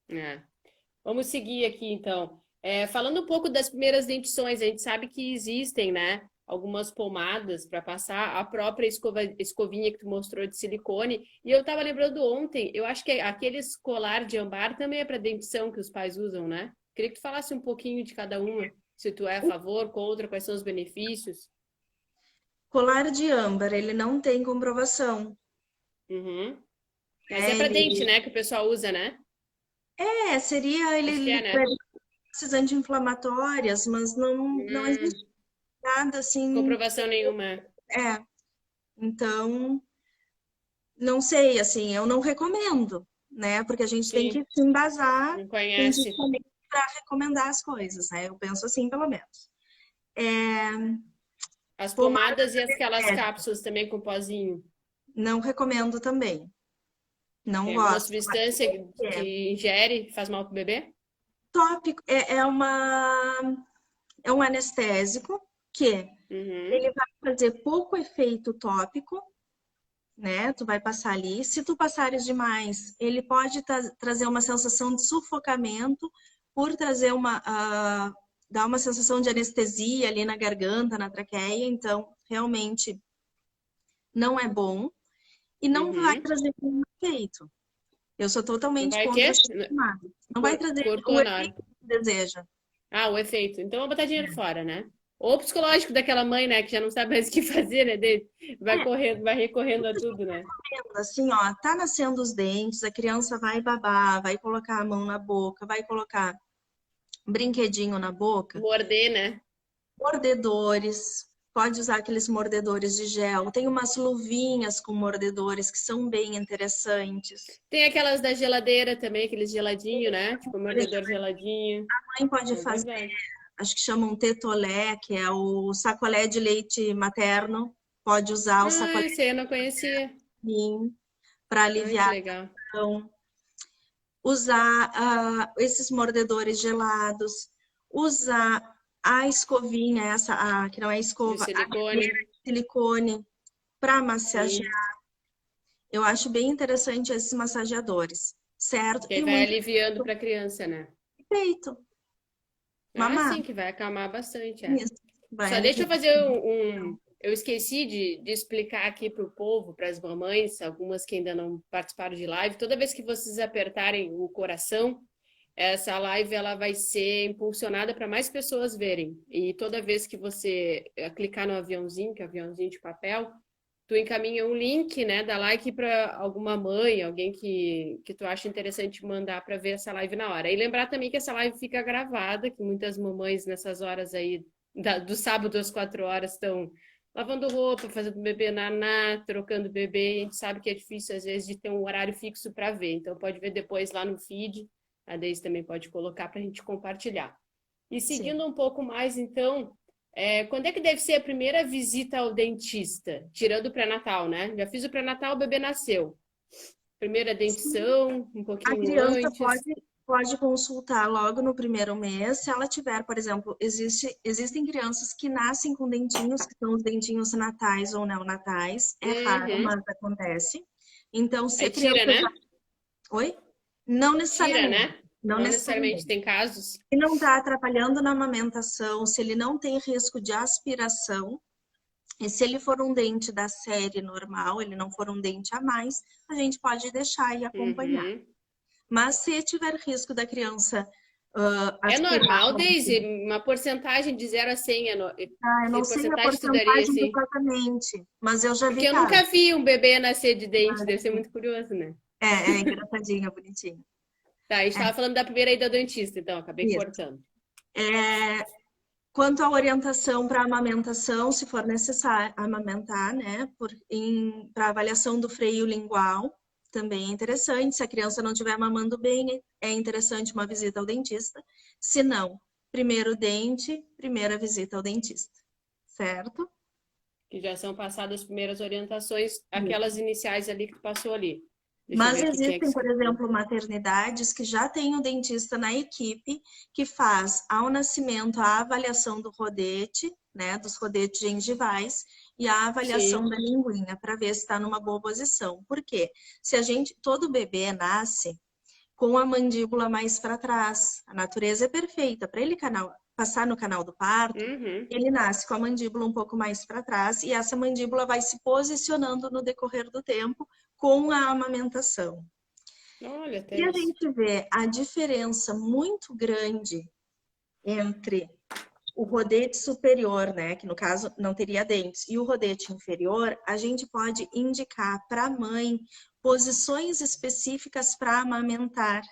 Speaker 1: É. Vamos seguir aqui, então. É, falando um pouco das primeiras dentições, a gente sabe que existem, né? Algumas pomadas para passar, a própria escovinha que tu mostrou de silicone. E eu estava lembrando ontem, eu acho que aquele colar de ambar também é para dentição que os pais usam, né? Queria que tu falasse um pouquinho de cada uma, se tu é a favor, contra, quais são os benefícios.
Speaker 2: Colar de âmbar, ele não tem comprovação.
Speaker 1: Uhum. Mas é
Speaker 2: Né?
Speaker 1: para dente,
Speaker 2: Ele
Speaker 1: né? Que o pessoal usa, né?
Speaker 2: seria
Speaker 1: Acho que é,
Speaker 2: ele
Speaker 1: né?
Speaker 2: essas anti-inflamatórias, mas não
Speaker 1: Hum,
Speaker 2: existe nada assim.
Speaker 1: comprovação nenhuma.
Speaker 2: É, então não sei, assim, eu não recomendo, né? Porque a gente tem que
Speaker 1: Sim,
Speaker 2: se embasar
Speaker 1: não conhece.
Speaker 2: cientificamente para recomendar as coisas, né? Eu penso assim, pelo menos.
Speaker 1: As
Speaker 2: Pomada
Speaker 1: pomadas e aquelas cápsulas também com pozinho.
Speaker 2: não recomendo também. Não
Speaker 1: Tem alguma
Speaker 2: gosto.
Speaker 1: substância
Speaker 2: É.
Speaker 1: que ingere, faz mal pro bebê?
Speaker 2: Tópico é um anestésico que
Speaker 1: Uhum.
Speaker 2: ele vai fazer pouco efeito tópico, né? Tu vai passar ali. Se tu passares demais, ele pode trazer uma sensação de sufocamento por trazer dar uma sensação de anestesia ali na garganta, na traqueia. Então, realmente não é bom e não vai
Speaker 1: Uhum.
Speaker 2: trazer nenhum efeito. Eu sou
Speaker 1: Não
Speaker 2: totalmente
Speaker 1: vai o
Speaker 2: contra
Speaker 1: quê?
Speaker 2: essa tomada. Não vai trazer o
Speaker 1: Cortou na hora.
Speaker 2: efeito que deseja.
Speaker 1: Ah, o efeito. Então, vou botar dinheiro fora, né? Ou o psicológico daquela mãe, né? Que já não sabe mais o que fazer, né? Vai
Speaker 2: É,
Speaker 1: correndo, vai recorrendo a tudo, né?
Speaker 2: assim, ó, tá nascendo os dentes, a criança vai babar, vai colocar a mão na boca, vai colocar brinquedinho na boca,
Speaker 1: Morder, né?
Speaker 2: mordedores, pode usar aqueles mordedores de gel. Tem umas luvinhas com mordedores que são bem interessantes.
Speaker 1: Tem aquelas da geladeira também, aqueles geladinho, né? Tipo, mordedor geladinho.
Speaker 2: A mãe pode
Speaker 1: É
Speaker 2: fazer,
Speaker 1: verdade.
Speaker 2: acho que chamam tetolé, que é o sacolé de leite materno. Pode usar o
Speaker 1: Ah,
Speaker 2: sacolé
Speaker 1: esse aí eu não conhecia.
Speaker 2: para
Speaker 1: Ah, que
Speaker 2: aliviar a
Speaker 1: legal.
Speaker 2: pressão. Usar esses mordedores gelados, usar a escovinha, que não é
Speaker 1: De
Speaker 2: escova, a
Speaker 1: silicone.
Speaker 2: silicone para
Speaker 1: Sim.
Speaker 2: massagear. Eu acho bem interessante esses massageadores, certo?
Speaker 1: Que aí
Speaker 2: E
Speaker 1: vai
Speaker 2: muito
Speaker 1: aliviando para a criança, né?
Speaker 2: peito,
Speaker 1: Ah,
Speaker 2: mamar,
Speaker 1: sim, que vai acalmar bastante, é.
Speaker 2: isso, vai
Speaker 1: Só deixa eu
Speaker 2: aliviar.
Speaker 1: fazer Eu esqueci de explicar aqui para o povo, para as mamães, algumas que ainda não participaram de live. Toda vez que vocês apertarem o coração, essa live ela vai ser impulsionada para mais pessoas verem. E toda vez que você clicar no aviãozinho, que é o aviãozinho de papel, tu encaminha um link, né, dá like para alguma mãe, alguém que tu acha interessante mandar para ver essa live na hora. E lembrar também que essa live fica gravada, que muitas mamães nessas horas aí, do sábado às 4 horas, estão lavando roupa, fazendo bebê naná, trocando bebê. A gente sabe que é difícil, às vezes, de ter um horário fixo para ver. Então, pode ver depois lá no feed. A Deise também pode colocar para a gente compartilhar. E
Speaker 2: Sim.
Speaker 1: seguindo um pouco mais, então, quando é que deve ser a primeira visita ao dentista? Tirando o pré-natal, né? Já fiz o pré-natal, o bebê nasceu. Primeira dentição, um
Speaker 2: A
Speaker 1: pouquinho
Speaker 2: criança
Speaker 1: antes.
Speaker 2: pode consultar logo no primeiro mês. Se ela tiver, por exemplo, existem crianças que nascem com dentinhos, que são os dentinhos natais ou neonatais. É raro,
Speaker 1: Uhum.
Speaker 2: mas acontece. Então, se
Speaker 1: Aí
Speaker 2: a criança
Speaker 1: tira,
Speaker 2: já...
Speaker 1: né?
Speaker 2: Oi? Não
Speaker 1: Tira,
Speaker 2: necessariamente.
Speaker 1: né?
Speaker 2: Não
Speaker 1: Não necessariamente
Speaker 2: necessariamente.
Speaker 1: tem casos.
Speaker 2: Se não está atrapalhando na amamentação, se ele não tem risco de aspiração, e se ele for um dente da série normal, ele não for um dente a mais, a gente pode deixar e acompanhar.
Speaker 1: Uhum.
Speaker 2: Mas se tiver risco da criança
Speaker 1: É
Speaker 2: aspirar,
Speaker 1: normal, Daisy? Uma porcentagem de 0 a 100.
Speaker 2: eu não
Speaker 1: Que
Speaker 2: sei a
Speaker 1: porcentagem tu daria,
Speaker 2: porcentagem do
Speaker 1: assim?
Speaker 2: tratamento, mas eu já
Speaker 1: Porque
Speaker 2: vi
Speaker 1: eu
Speaker 2: casos.
Speaker 1: nunca vi um bebê nascer de dente. Deve ser muito curioso, né?
Speaker 2: É engraçadinho, bonitinho.
Speaker 1: Tá, a gente
Speaker 2: É,
Speaker 1: tava falando da primeira aí da dentista, então, acabei
Speaker 2: isso.
Speaker 1: cortando.
Speaker 2: Quanto à orientação para amamentação, se for necessário amamentar, né, para avaliação do freio lingual, também é interessante. Se a criança não estiver mamando bem, é interessante uma visita ao dentista. Se não, primeiro dente, primeira visita ao dentista, certo?
Speaker 1: Que já são passadas as primeiras orientações,
Speaker 2: Isso.
Speaker 1: aquelas iniciais ali que tu passou ali. Deixa eu
Speaker 2: Mas
Speaker 1: ver aqui quem é que
Speaker 2: existem, por
Speaker 1: escreveu.
Speaker 2: exemplo, maternidades que já têm um dentista na equipe que faz ao nascimento a avaliação do rodete, né, dos rodetes gengivais e a avaliação
Speaker 1: Sim.
Speaker 2: da linguinha para ver se está numa boa posição. Por quê? Se a gente, todo bebê nasce com a mandíbula mais para trás, a natureza é perfeita para ele passar no canal do parto.
Speaker 1: Uhum.
Speaker 2: Ele nasce com a mandíbula um pouco mais para trás e essa mandíbula vai se posicionando no decorrer do tempo com a amamentação.
Speaker 1: Olha, até
Speaker 2: E a
Speaker 1: isso.
Speaker 2: gente vê a diferença muito grande entre o rodete superior, né, que no caso não teria dentes, e o rodete inferior, a gente pode indicar para a mãe posições específicas para amamentar,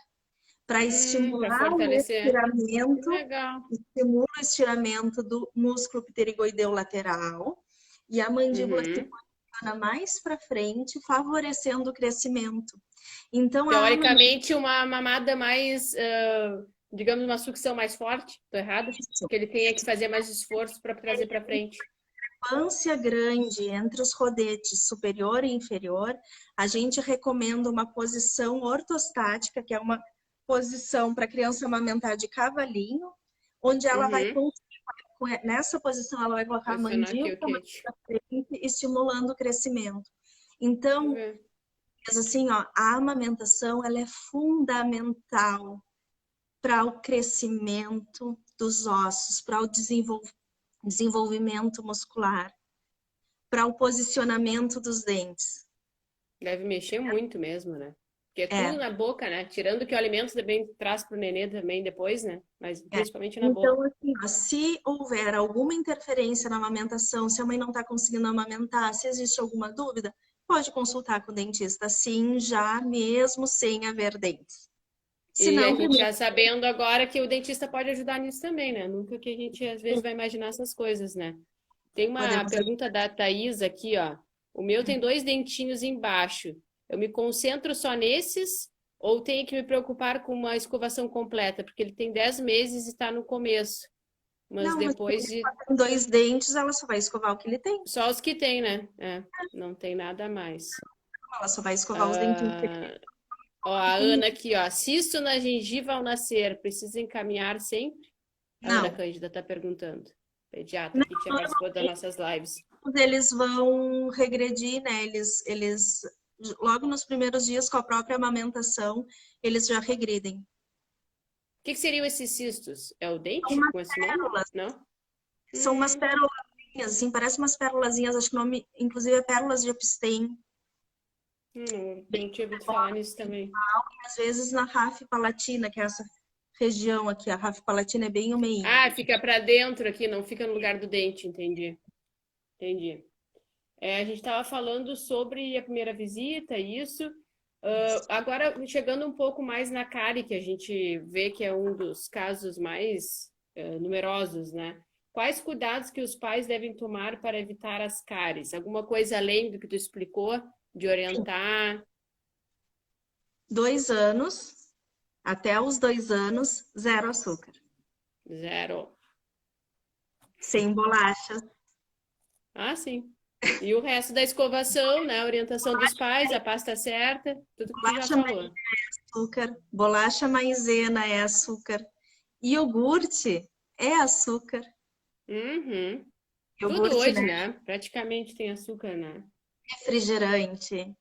Speaker 2: para
Speaker 1: Para
Speaker 2: estimular o
Speaker 1: fortalecer.
Speaker 2: estiramento,
Speaker 1: Legal.
Speaker 2: estimula o estiramento do músculo pterigoideu lateral e a mandíbula se
Speaker 1: Uhum.
Speaker 2: posiciona mais para frente, favorecendo o crescimento. Então, a
Speaker 1: Teoricamente, uma mamada mais, digamos, uma sucção mais forte. Tô errada?
Speaker 2: amamentação
Speaker 1: Que ele tenha que fazer mais esforço para trazer para frente.
Speaker 2: discrepância grande entre os rodetes superior e inferior, a gente recomenda uma posição ortostática, que é uma posição para a criança amamentar de cavalinho, onde ela vai,
Speaker 1: Uhum.
Speaker 2: nessa posição, ela vai colocar a
Speaker 1: Posicionar aqui
Speaker 2: mandíbula
Speaker 1: o
Speaker 2: mais
Speaker 1: queixo.
Speaker 2: para frente, estimulando o crescimento.
Speaker 1: Deixa eu
Speaker 2: Então,
Speaker 1: ver.
Speaker 2: mas assim, ó, a amamentação ela é fundamental para o crescimento dos ossos, para o desenvolvimento muscular, para o posicionamento dos dentes.
Speaker 1: Deve mexer muito mesmo, né? Porque é tudo
Speaker 2: É,
Speaker 1: na boca, né? Tirando que o alimento também traz pro nenê também depois, né? Mas
Speaker 2: é.
Speaker 1: principalmente na boca.
Speaker 2: Então, assim, ó, se houver alguma interferência na amamentação, se a mãe não está conseguindo amamentar, se existe alguma dúvida, pode consultar com o dentista, sim, já mesmo sem haver dentes. Se
Speaker 1: E a
Speaker 2: não,
Speaker 1: gente
Speaker 2: primeiro
Speaker 1: já sabendo agora que o dentista pode ajudar nisso também, né? Nunca que a gente às vezes vai imaginar essas coisas, né? Tem uma
Speaker 2: podemos.
Speaker 1: pergunta da Thaís aqui, ó. O meu tem 2 dentinhos embaixo. Eu me concentro só nesses ou tenho que me preocupar com uma escovação completa? Porque ele tem 10 meses e está no começo. Mas
Speaker 2: Não, mas se
Speaker 1: depois
Speaker 2: ele
Speaker 1: de.
Speaker 2: só tem dois dentes, ela só vai escovar o que ele tem.
Speaker 1: Só os que tem, né? É, não tem nada a mais.
Speaker 2: Ela só vai escovar os dentinhos que ele
Speaker 1: Ah, ó, a
Speaker 2: tem.
Speaker 1: Ana aqui, ó. Cisto na gengiva ao nascer, precisa encaminhar sempre? A Ana
Speaker 2: Não.
Speaker 1: Cândida está perguntando. Pediatra
Speaker 2: Não,
Speaker 1: que já participou das nossas lives.
Speaker 2: eles vão regredir, né? Logo nos primeiros dias, com a própria amamentação, eles já regridem.
Speaker 1: O que seriam esses cistos? É o
Speaker 2: São
Speaker 1: dente
Speaker 2: umas
Speaker 1: com esse nome?
Speaker 2: pérolas,
Speaker 1: Não?
Speaker 2: são umas
Speaker 1: Hum,
Speaker 2: pérolazinhas, assim, parece umas pérolazinhas, acho que o nome, inclusive, é pérolas de epistem.
Speaker 1: não tinha ouvido falar nisso também.
Speaker 2: Às vezes na RAF palatina, que é essa região aqui, a RAF palatina é bem o meinho.
Speaker 1: Ah, fica para dentro aqui, não fica no lugar do dente, entendi. Entendi. É, a gente estava falando sobre a primeira visita, isso. Agora, chegando um pouco mais na cárie, que a gente vê que é um dos casos mais numerosos, né? Quais cuidados que os pais devem tomar para evitar as cáries? Alguma coisa além do que tu explicou, de orientar?
Speaker 2: 2 anos, até os 2 anos, zero açúcar.
Speaker 1: Zero.
Speaker 2: Sem bolacha.
Speaker 1: Ah, sim. E o resto da escovação, né? A orientação dos pais, a pasta certa, tudo que tu já
Speaker 2: Bolacha
Speaker 1: falou.
Speaker 2: açúcar, bolacha maisena é açúcar, iogurte é açúcar,
Speaker 1: Uhum. Tudo
Speaker 2: iogurte,
Speaker 1: hoje,
Speaker 2: né?
Speaker 1: né? Praticamente tem açúcar, né?
Speaker 2: Refrigerante,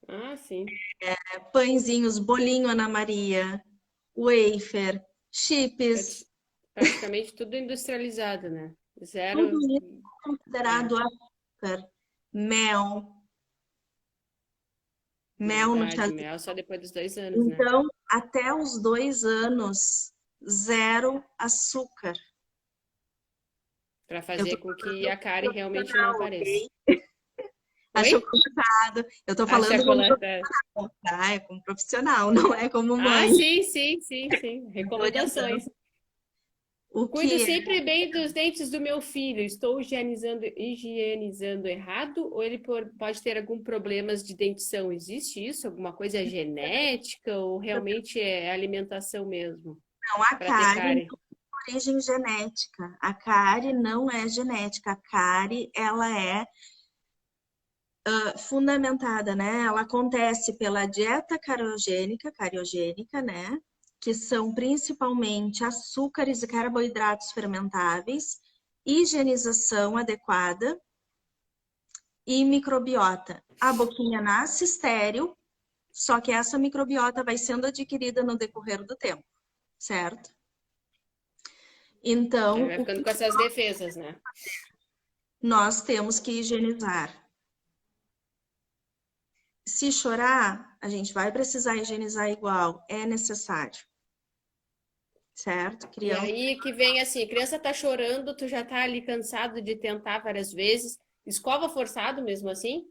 Speaker 1: Ah, sim.
Speaker 2: pãezinhos, bolinho Ana Maria, wafer, chips,
Speaker 1: Prati- Praticamente tudo industrializado, né?
Speaker 2: tudo
Speaker 1: Zero.
Speaker 2: isso
Speaker 1: É,
Speaker 2: considerado açúcar, mel, mel no chá.
Speaker 1: verdade. Mel só depois dos 2 anos, né?
Speaker 2: Então, até os 2 anos, zero açúcar.
Speaker 1: Para
Speaker 2: Eu tô
Speaker 1: fazer com que
Speaker 2: falando
Speaker 1: a cárie realmente não
Speaker 2: profissional,
Speaker 1: apareça.
Speaker 2: ok?
Speaker 1: Oi?
Speaker 2: Achocolatado. Eu tô falando como
Speaker 1: Achocolata.
Speaker 2: profissional, tá? É como profissional, não é como
Speaker 1: Ah,
Speaker 2: mãe.
Speaker 1: sim, sim, sim, sim.
Speaker 2: Tô orientando
Speaker 1: Recomendações.
Speaker 2: o
Speaker 1: Cuido
Speaker 2: que é.
Speaker 1: sempre bem dos dentes do meu filho. Estou higienizando errado ou ele pode ter algum problemas de dentição? Existe isso? Alguma coisa genética ou realmente é alimentação mesmo
Speaker 2: Não, a
Speaker 1: para ter
Speaker 2: cárie
Speaker 1: cárie?
Speaker 2: não tem origem genética. A cárie não é genética. A cárie, ela é fundamentada, né? Ela acontece pela dieta cariogênica, né? Que são principalmente açúcares e carboidratos fermentáveis, higienização adequada e microbiota. A boquinha nasce estéril, só que essa microbiota vai sendo adquirida no decorrer do tempo, certo?
Speaker 1: Aí
Speaker 2: Então,
Speaker 1: vai
Speaker 2: o
Speaker 1: ficando
Speaker 2: que
Speaker 1: com essas defesas, né?
Speaker 2: nós temos que higienizar? Se chorar, a gente vai precisar higienizar igual, é necessário, certo?
Speaker 1: E
Speaker 2: Criança,
Speaker 1: aí que vem assim, a criança tá chorando, tu já tá ali cansado de tentar várias vezes. Escova forçado mesmo assim?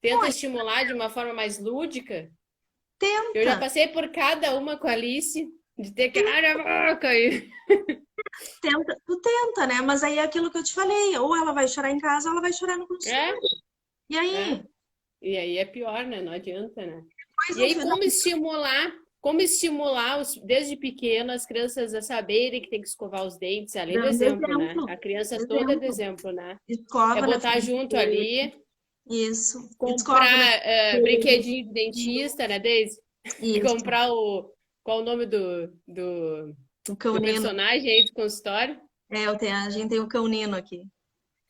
Speaker 1: Tenta
Speaker 2: pô,
Speaker 1: estimular de uma forma mais lúdica. Eu já
Speaker 2: tenta,
Speaker 1: passei por cada uma com a Alice, de ter que abrir a boca e...
Speaker 2: tu tenta, né? Mas aí é aquilo que eu te falei, ou ela vai chorar em casa, ou ela vai chorar no
Speaker 1: É,
Speaker 2: consultório. E
Speaker 1: é.
Speaker 2: aí?
Speaker 1: E aí é pior, né? Não adianta, né?
Speaker 2: Depois
Speaker 1: E
Speaker 2: no
Speaker 1: aí,
Speaker 2: final,
Speaker 1: como estimular? como estimular desde pequeno as crianças a saberem que tem que escovar os dentes, além do
Speaker 2: Dando
Speaker 1: exemplo, né?
Speaker 2: exemplo,
Speaker 1: A criança toda é do
Speaker 2: exemplo.
Speaker 1: exemplo, né? É
Speaker 2: Escova na
Speaker 1: botar
Speaker 2: frente
Speaker 1: junto
Speaker 2: dele.
Speaker 1: ali,
Speaker 2: Isso. Escova na
Speaker 1: comprar
Speaker 2: frente dele.
Speaker 1: brinquedinho de dentista, né, Daisy?
Speaker 2: Isso.
Speaker 1: Comprar qual o nome
Speaker 2: O
Speaker 1: do
Speaker 2: cão-nino.
Speaker 1: personagem aí do consultório?
Speaker 2: A gente tem o cão-nino aqui.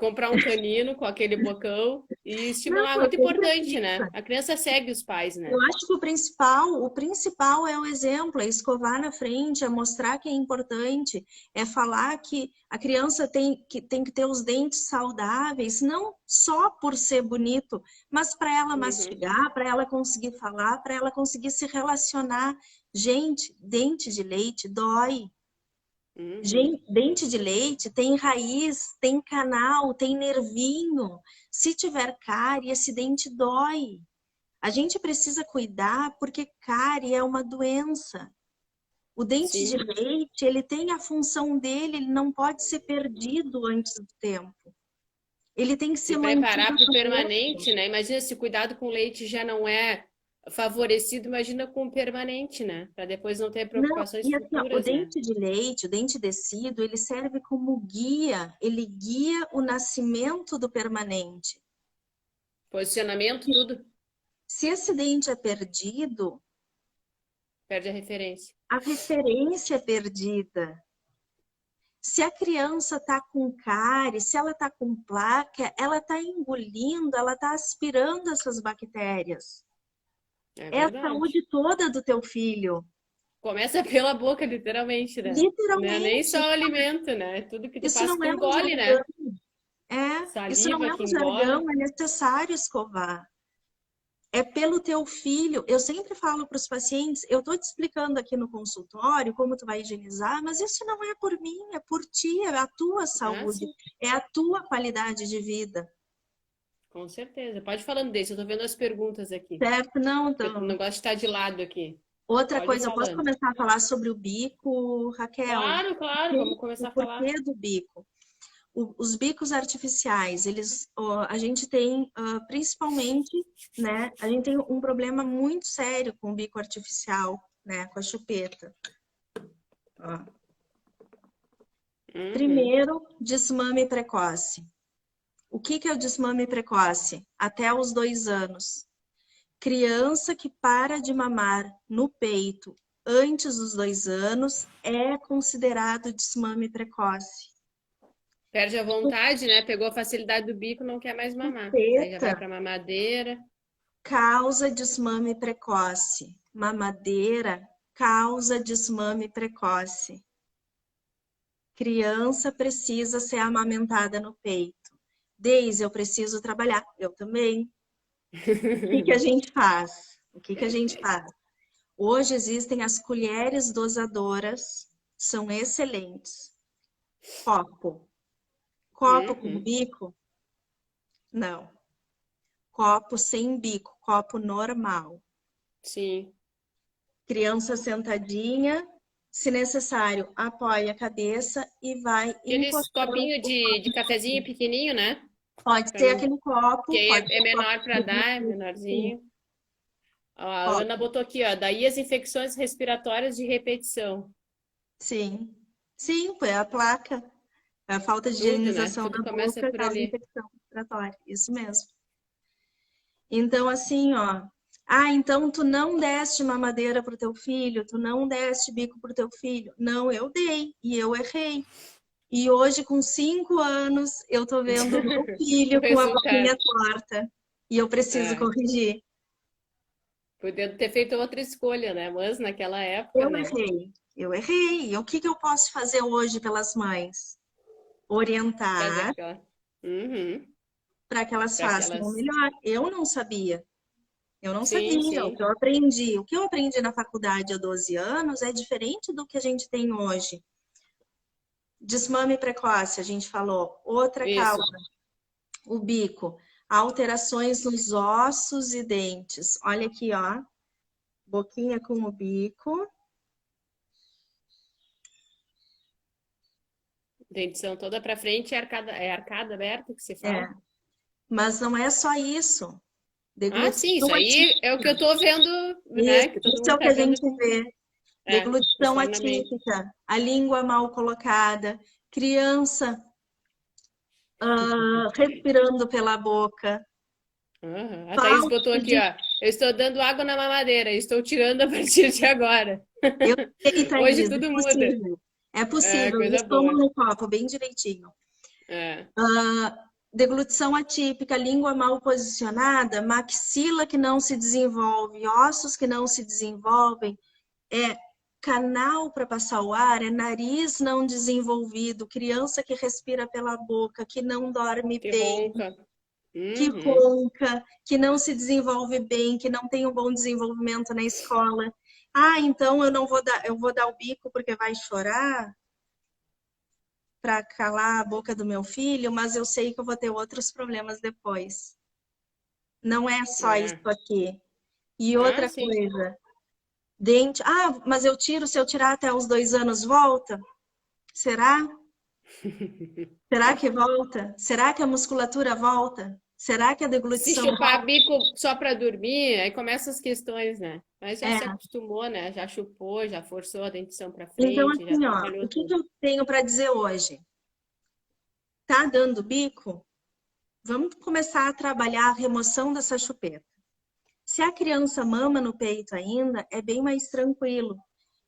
Speaker 1: Comprar um canino com aquele bocão e
Speaker 2: Não,
Speaker 1: estimular. Muito
Speaker 2: quem
Speaker 1: importante, né?
Speaker 2: precisa.
Speaker 1: A criança segue os pais,
Speaker 2: Eu
Speaker 1: né?
Speaker 2: acho que o principal é o exemplo, é escovar na frente, é mostrar que é importante, é falar que a criança tem que ter os dentes saudáveis, não só por ser bonito, mas para ela
Speaker 1: Uhum,
Speaker 2: mastigar, para ela conseguir falar, para ela conseguir se relacionar. Gente, dente de leite dói.
Speaker 1: uhum.
Speaker 2: Gente, dente de leite tem raiz, tem canal, tem nervinho. Se tiver cárie, esse dente dói. A gente precisa cuidar porque cárie é uma doença. O dente de
Speaker 1: Sim.
Speaker 2: leite, ele tem a função dele, ele não pode ser perdido antes do tempo. Ele tem que
Speaker 1: Se
Speaker 2: ser mantido
Speaker 1: preparar para o
Speaker 2: no rosto.
Speaker 1: permanente, né? Imagina se o cuidado com leite já não é favorecido, imagina com o permanente, né? Para depois não ter
Speaker 2: Não,
Speaker 1: preocupações
Speaker 2: e assim, ó, o
Speaker 1: futuras, né?
Speaker 2: dente de leite, o dente descido, ele serve como guia, ele guia o nascimento do permanente.
Speaker 1: Posicionamento, tudo
Speaker 2: Se esse dente é perdido,
Speaker 1: perde a referência.
Speaker 2: a referência é perdida. Se a criança está com cárie, se ela está com placa, ela está engolindo, ela está aspirando essas bactérias.
Speaker 1: É
Speaker 2: É a
Speaker 1: verdade.
Speaker 2: saúde toda do teu filho.
Speaker 1: Começa pela boca, literalmente, né? Não é nem só
Speaker 2: Literalmente.
Speaker 1: o alimento, né? Tudo que tu
Speaker 2: Isso
Speaker 1: passa,
Speaker 2: não
Speaker 1: tu
Speaker 2: é um
Speaker 1: engole,
Speaker 2: jargão.
Speaker 1: né?
Speaker 2: Isso não
Speaker 1: Saliva
Speaker 2: é
Speaker 1: que
Speaker 2: um
Speaker 1: engole.
Speaker 2: jargão, é necessário escovar. É pelo teu filho. Eu sempre falo para os pacientes, eu estou te explicando aqui no consultório como tu vai higienizar, mas isso não é por mim, é por ti, é a tua
Speaker 1: Ah,
Speaker 2: saúde,
Speaker 1: sim,
Speaker 2: é a tua qualidade de vida.
Speaker 1: com certeza. Pode ir falando desse, eu tô vendo as perguntas aqui.
Speaker 2: Certo? Não,
Speaker 1: Eu não
Speaker 2: então.
Speaker 1: gosto de estar de lado aqui.
Speaker 2: Outra
Speaker 1: Pode ir
Speaker 2: coisa, eu posso
Speaker 1: falando.
Speaker 2: começar a falar sobre o bico, Raquel?
Speaker 1: Claro, claro, vamos
Speaker 2: O
Speaker 1: começar a falar.
Speaker 2: porquê do bico? Os bicos artificiais, a gente tem, principalmente, né? A gente tem um problema muito sério com o bico artificial, né? Com a chupeta. Ó.
Speaker 1: Uhum.
Speaker 2: Primeiro, desmame precoce. O que é o desmame precoce? Até os 2 anos. Criança que para de mamar no peito antes dos 2 anos é considerado desmame precoce.
Speaker 1: Perde a vontade, né? Pegou a facilidade do bico, não quer mais mamar. Daí já vai
Speaker 2: Chupeta
Speaker 1: pra mamadeira.
Speaker 2: causa desmame precoce. Mamadeira causa desmame precoce. Criança precisa ser amamentada no peito. Deise, eu preciso trabalhar. Eu também. O que a gente faz? O que a gente faz? Hoje existem as colheres dosadoras, são excelentes. Copo. Copo com
Speaker 1: Uhum.
Speaker 2: bico? Não. Copo sem bico, copo normal.
Speaker 1: Sim.
Speaker 2: Criança sentadinha, se necessário, apoia a cabeça e vai
Speaker 1: Aqueles
Speaker 2: encostando
Speaker 1: copinhos
Speaker 2: o
Speaker 1: de
Speaker 2: copo.
Speaker 1: cafezinho pequenininho, né?
Speaker 2: Pode
Speaker 1: Pra
Speaker 2: ser
Speaker 1: não...
Speaker 2: aquele
Speaker 1: Que
Speaker 2: copo,
Speaker 1: aí
Speaker 2: pode
Speaker 1: é
Speaker 2: ser copo
Speaker 1: menor para
Speaker 2: de
Speaker 1: dar, é
Speaker 2: vidro, sim,
Speaker 1: menorzinho. Ó, a Ana
Speaker 2: copo.
Speaker 1: botou aqui, ó. Daí as infecções respiratórias de repetição.
Speaker 2: Sim. Sim, foi a placa. A falta de
Speaker 1: Tudo, né?
Speaker 2: higienização
Speaker 1: Tudo
Speaker 2: da
Speaker 1: começa
Speaker 2: boca
Speaker 1: por
Speaker 2: causa
Speaker 1: ali.
Speaker 2: infecção respiratória. Isso mesmo. Então, assim, ó. Ah, então tu não deste mamadeira pro teu filho, tu não deste bico pro teu filho. Não, eu dei e eu errei. E hoje, com 5 anos, eu tô vendo o meu
Speaker 1: O
Speaker 2: filho com a
Speaker 1: resultado.
Speaker 2: boquinha torta. E eu preciso
Speaker 1: Ah,
Speaker 2: corrigir.
Speaker 1: podendo ter feito outra escolha, né? Mas naquela época,
Speaker 2: Eu
Speaker 1: né?
Speaker 2: errei. Eu errei. E o que eu posso fazer hoje pelas mães?
Speaker 1: Fazer
Speaker 2: Orientar
Speaker 1: aquela. Uhum.
Speaker 2: para que elas
Speaker 1: Para
Speaker 2: façam o
Speaker 1: aquelas.
Speaker 2: melhor. Eu não sabia. Eu não
Speaker 1: Sim,
Speaker 2: sabia. O que
Speaker 1: sim.
Speaker 2: eu aprendi, o que eu aprendi na faculdade há 12 anos é diferente do que a gente tem hoje. Desmame precoce, a gente falou. Outra causa,
Speaker 1: Isso.
Speaker 2: o bico. Alterações nos ossos e dentes. Olha aqui, ó. Boquinha com o bico.
Speaker 1: Dentição toda para frente é arcada aberta que se
Speaker 2: É.
Speaker 1: fala.
Speaker 2: Mas não é só isso.
Speaker 1: Ah, sim,
Speaker 2: Deglutição
Speaker 1: isso aí é o que eu tô vendo, né? Que todo
Speaker 2: isso é
Speaker 1: mundo
Speaker 2: o que
Speaker 1: tá
Speaker 2: a
Speaker 1: vendo.
Speaker 2: gente vê. Deglutição
Speaker 1: Externamente.
Speaker 2: atípica, a língua mal colocada, criança respirando pela boca,
Speaker 1: Aham. A Thaís botou
Speaker 2: falta
Speaker 1: aqui,
Speaker 2: de...
Speaker 1: ó. Eu estou dando água na mamadeira, estou tirando a partir de agora.
Speaker 2: Eu sei,
Speaker 1: Hoje
Speaker 2: Thaís, é
Speaker 1: tudo muda.
Speaker 2: possível. É
Speaker 1: É,
Speaker 2: possível.
Speaker 1: coisa
Speaker 2: Eles tomam
Speaker 1: boa.
Speaker 2: no copo bem direitinho.
Speaker 1: É.
Speaker 2: Deglutição atípica, língua mal posicionada, maxila que não se desenvolve, ossos que não se desenvolvem, canal para passar o ar, é nariz não desenvolvido, criança que respira pela boca, que não dorme
Speaker 1: Que
Speaker 2: bem,
Speaker 1: ronca.
Speaker 2: que
Speaker 1: Uhum.
Speaker 2: ronca, que não se desenvolve bem, que não tem um bom desenvolvimento na escola. Ah, então eu não vou dar, eu vou dar o bico porque vai chorar para calar a boca do meu filho, mas eu sei que eu vou ter outros problemas depois. Não é só isso
Speaker 1: É.
Speaker 2: aqui. E
Speaker 1: Ah,
Speaker 2: outra
Speaker 1: sim.
Speaker 2: coisa, dente. Ah, mas eu tiro, se eu tirar até os 2 anos, volta? Será? Será que volta? Será que a musculatura volta? Será que a
Speaker 1: Se
Speaker 2: deglutição
Speaker 1: chupar
Speaker 2: volta?
Speaker 1: bico só para dormir, aí começam as questões, né? Mas já se
Speaker 2: É.
Speaker 1: acostumou, né? Já chupou, já forçou a dentição para
Speaker 2: Então,
Speaker 1: frente, já
Speaker 2: assim, ó,
Speaker 1: trabalhou
Speaker 2: o que que
Speaker 1: tudo.
Speaker 2: eu tenho para dizer hoje? Tá dando bico? Vamos começar a trabalhar a remoção dessa chupeta. Se a criança mama no peito ainda, é bem mais tranquilo.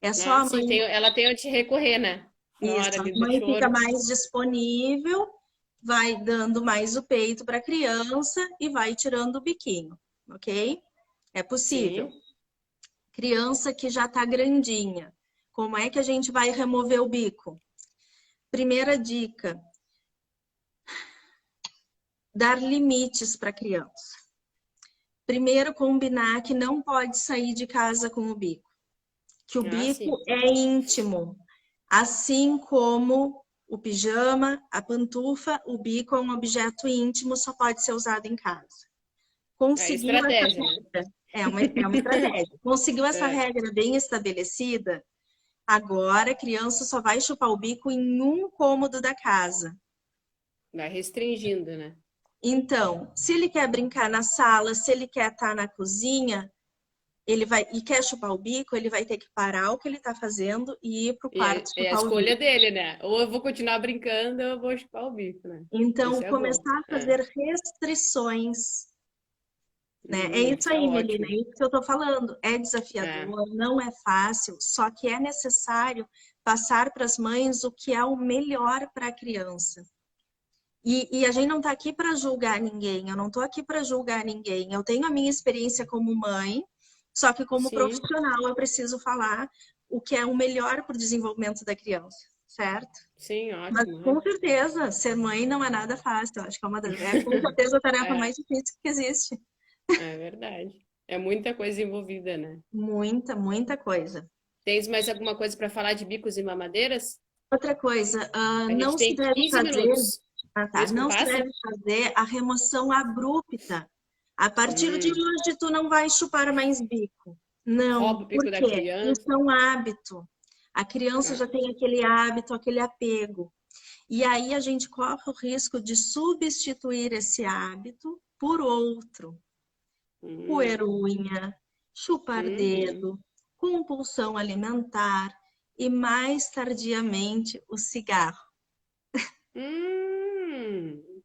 Speaker 2: É só
Speaker 1: Ah,
Speaker 2: a
Speaker 1: sim,
Speaker 2: mãe.
Speaker 1: ela tem onde recorrer, né? Na
Speaker 2: Isso,
Speaker 1: hora
Speaker 2: a
Speaker 1: ali do
Speaker 2: mãe fica
Speaker 1: choro.
Speaker 2: mais disponível, vai dando mais o peito para a criança e vai tirando o biquinho, ok? É possível.
Speaker 1: Sim.
Speaker 2: Criança que já está grandinha, como é que a gente vai remover o bico? Primeira dica: dar limites para a criança. Primeiro, combinar que não pode sair de casa com o bico, que o
Speaker 1: Ah,
Speaker 2: bico
Speaker 1: sim.
Speaker 2: é íntimo, assim como o pijama, a pantufa, o bico é um objeto íntimo, só pode ser usado em casa.
Speaker 1: É
Speaker 2: Conseguiu essa
Speaker 1: estratégia, né?
Speaker 2: regra? É uma estratégia. Conseguiu essa
Speaker 1: É,
Speaker 2: regra bem estabelecida? Agora a criança só vai chupar o bico em um cômodo da casa.
Speaker 1: vai restringindo, né?
Speaker 2: Então, se ele quer brincar na sala, se ele quer estar na cozinha, ele vai e quer chupar o bico, ele vai ter que parar o que ele está fazendo e ir para o
Speaker 1: E
Speaker 2: quarto
Speaker 1: é a
Speaker 2: chupar o
Speaker 1: escolha
Speaker 2: bico.
Speaker 1: dele, né? Ou eu vou continuar brincando, ou eu vou chupar o bico, né?
Speaker 2: Então,
Speaker 1: Isso é bom.
Speaker 2: começar a
Speaker 1: É.
Speaker 2: fazer restrições, né? É isso
Speaker 1: Isso é
Speaker 2: aí, Melina, é
Speaker 1: ótimo.
Speaker 2: isso que eu estou falando. É
Speaker 1: É.
Speaker 2: desafiador, não é fácil, só que é necessário passar para as mães o que é o melhor para a criança. E a gente não está aqui para julgar ninguém, eu não estou aqui para julgar ninguém. Eu tenho a minha experiência como mãe, só que como
Speaker 1: Sim,
Speaker 2: profissional eu preciso falar o que é o melhor para o desenvolvimento da criança, certo?
Speaker 1: sim,
Speaker 2: Mas
Speaker 1: ótimo.
Speaker 2: com certeza, ser mãe não é nada fácil. Eu acho que é com certeza a tarefa
Speaker 1: É,
Speaker 2: mais difícil que existe.
Speaker 1: é verdade. É muita coisa envolvida, né?
Speaker 2: Muita, muita coisa.
Speaker 1: Tens mais alguma coisa para falar de bicos e mamadeiras?
Speaker 2: Outra coisa,
Speaker 1: A gente
Speaker 2: não se
Speaker 1: tem
Speaker 2: deve
Speaker 1: 15
Speaker 2: fazer,
Speaker 1: minutos.
Speaker 2: tá?
Speaker 1: Mesmo
Speaker 2: Não se
Speaker 1: passa?
Speaker 2: deve fazer a remoção abrupta. A partir de
Speaker 1: Hum,
Speaker 2: hoje, tu não vai chupar mais bico. Não,
Speaker 1: rouba o
Speaker 2: por
Speaker 1: bico da
Speaker 2: quê? Isso
Speaker 1: criança.
Speaker 2: é um hábito. A criança
Speaker 1: Ah,
Speaker 2: já tem aquele hábito, aquele apego. E aí a gente corre o risco de substituir esse hábito por outro. Roer
Speaker 1: hum,
Speaker 2: unha, chupar
Speaker 1: uhum.
Speaker 2: dedo, compulsão alimentar e, mais tardiamente, o cigarro.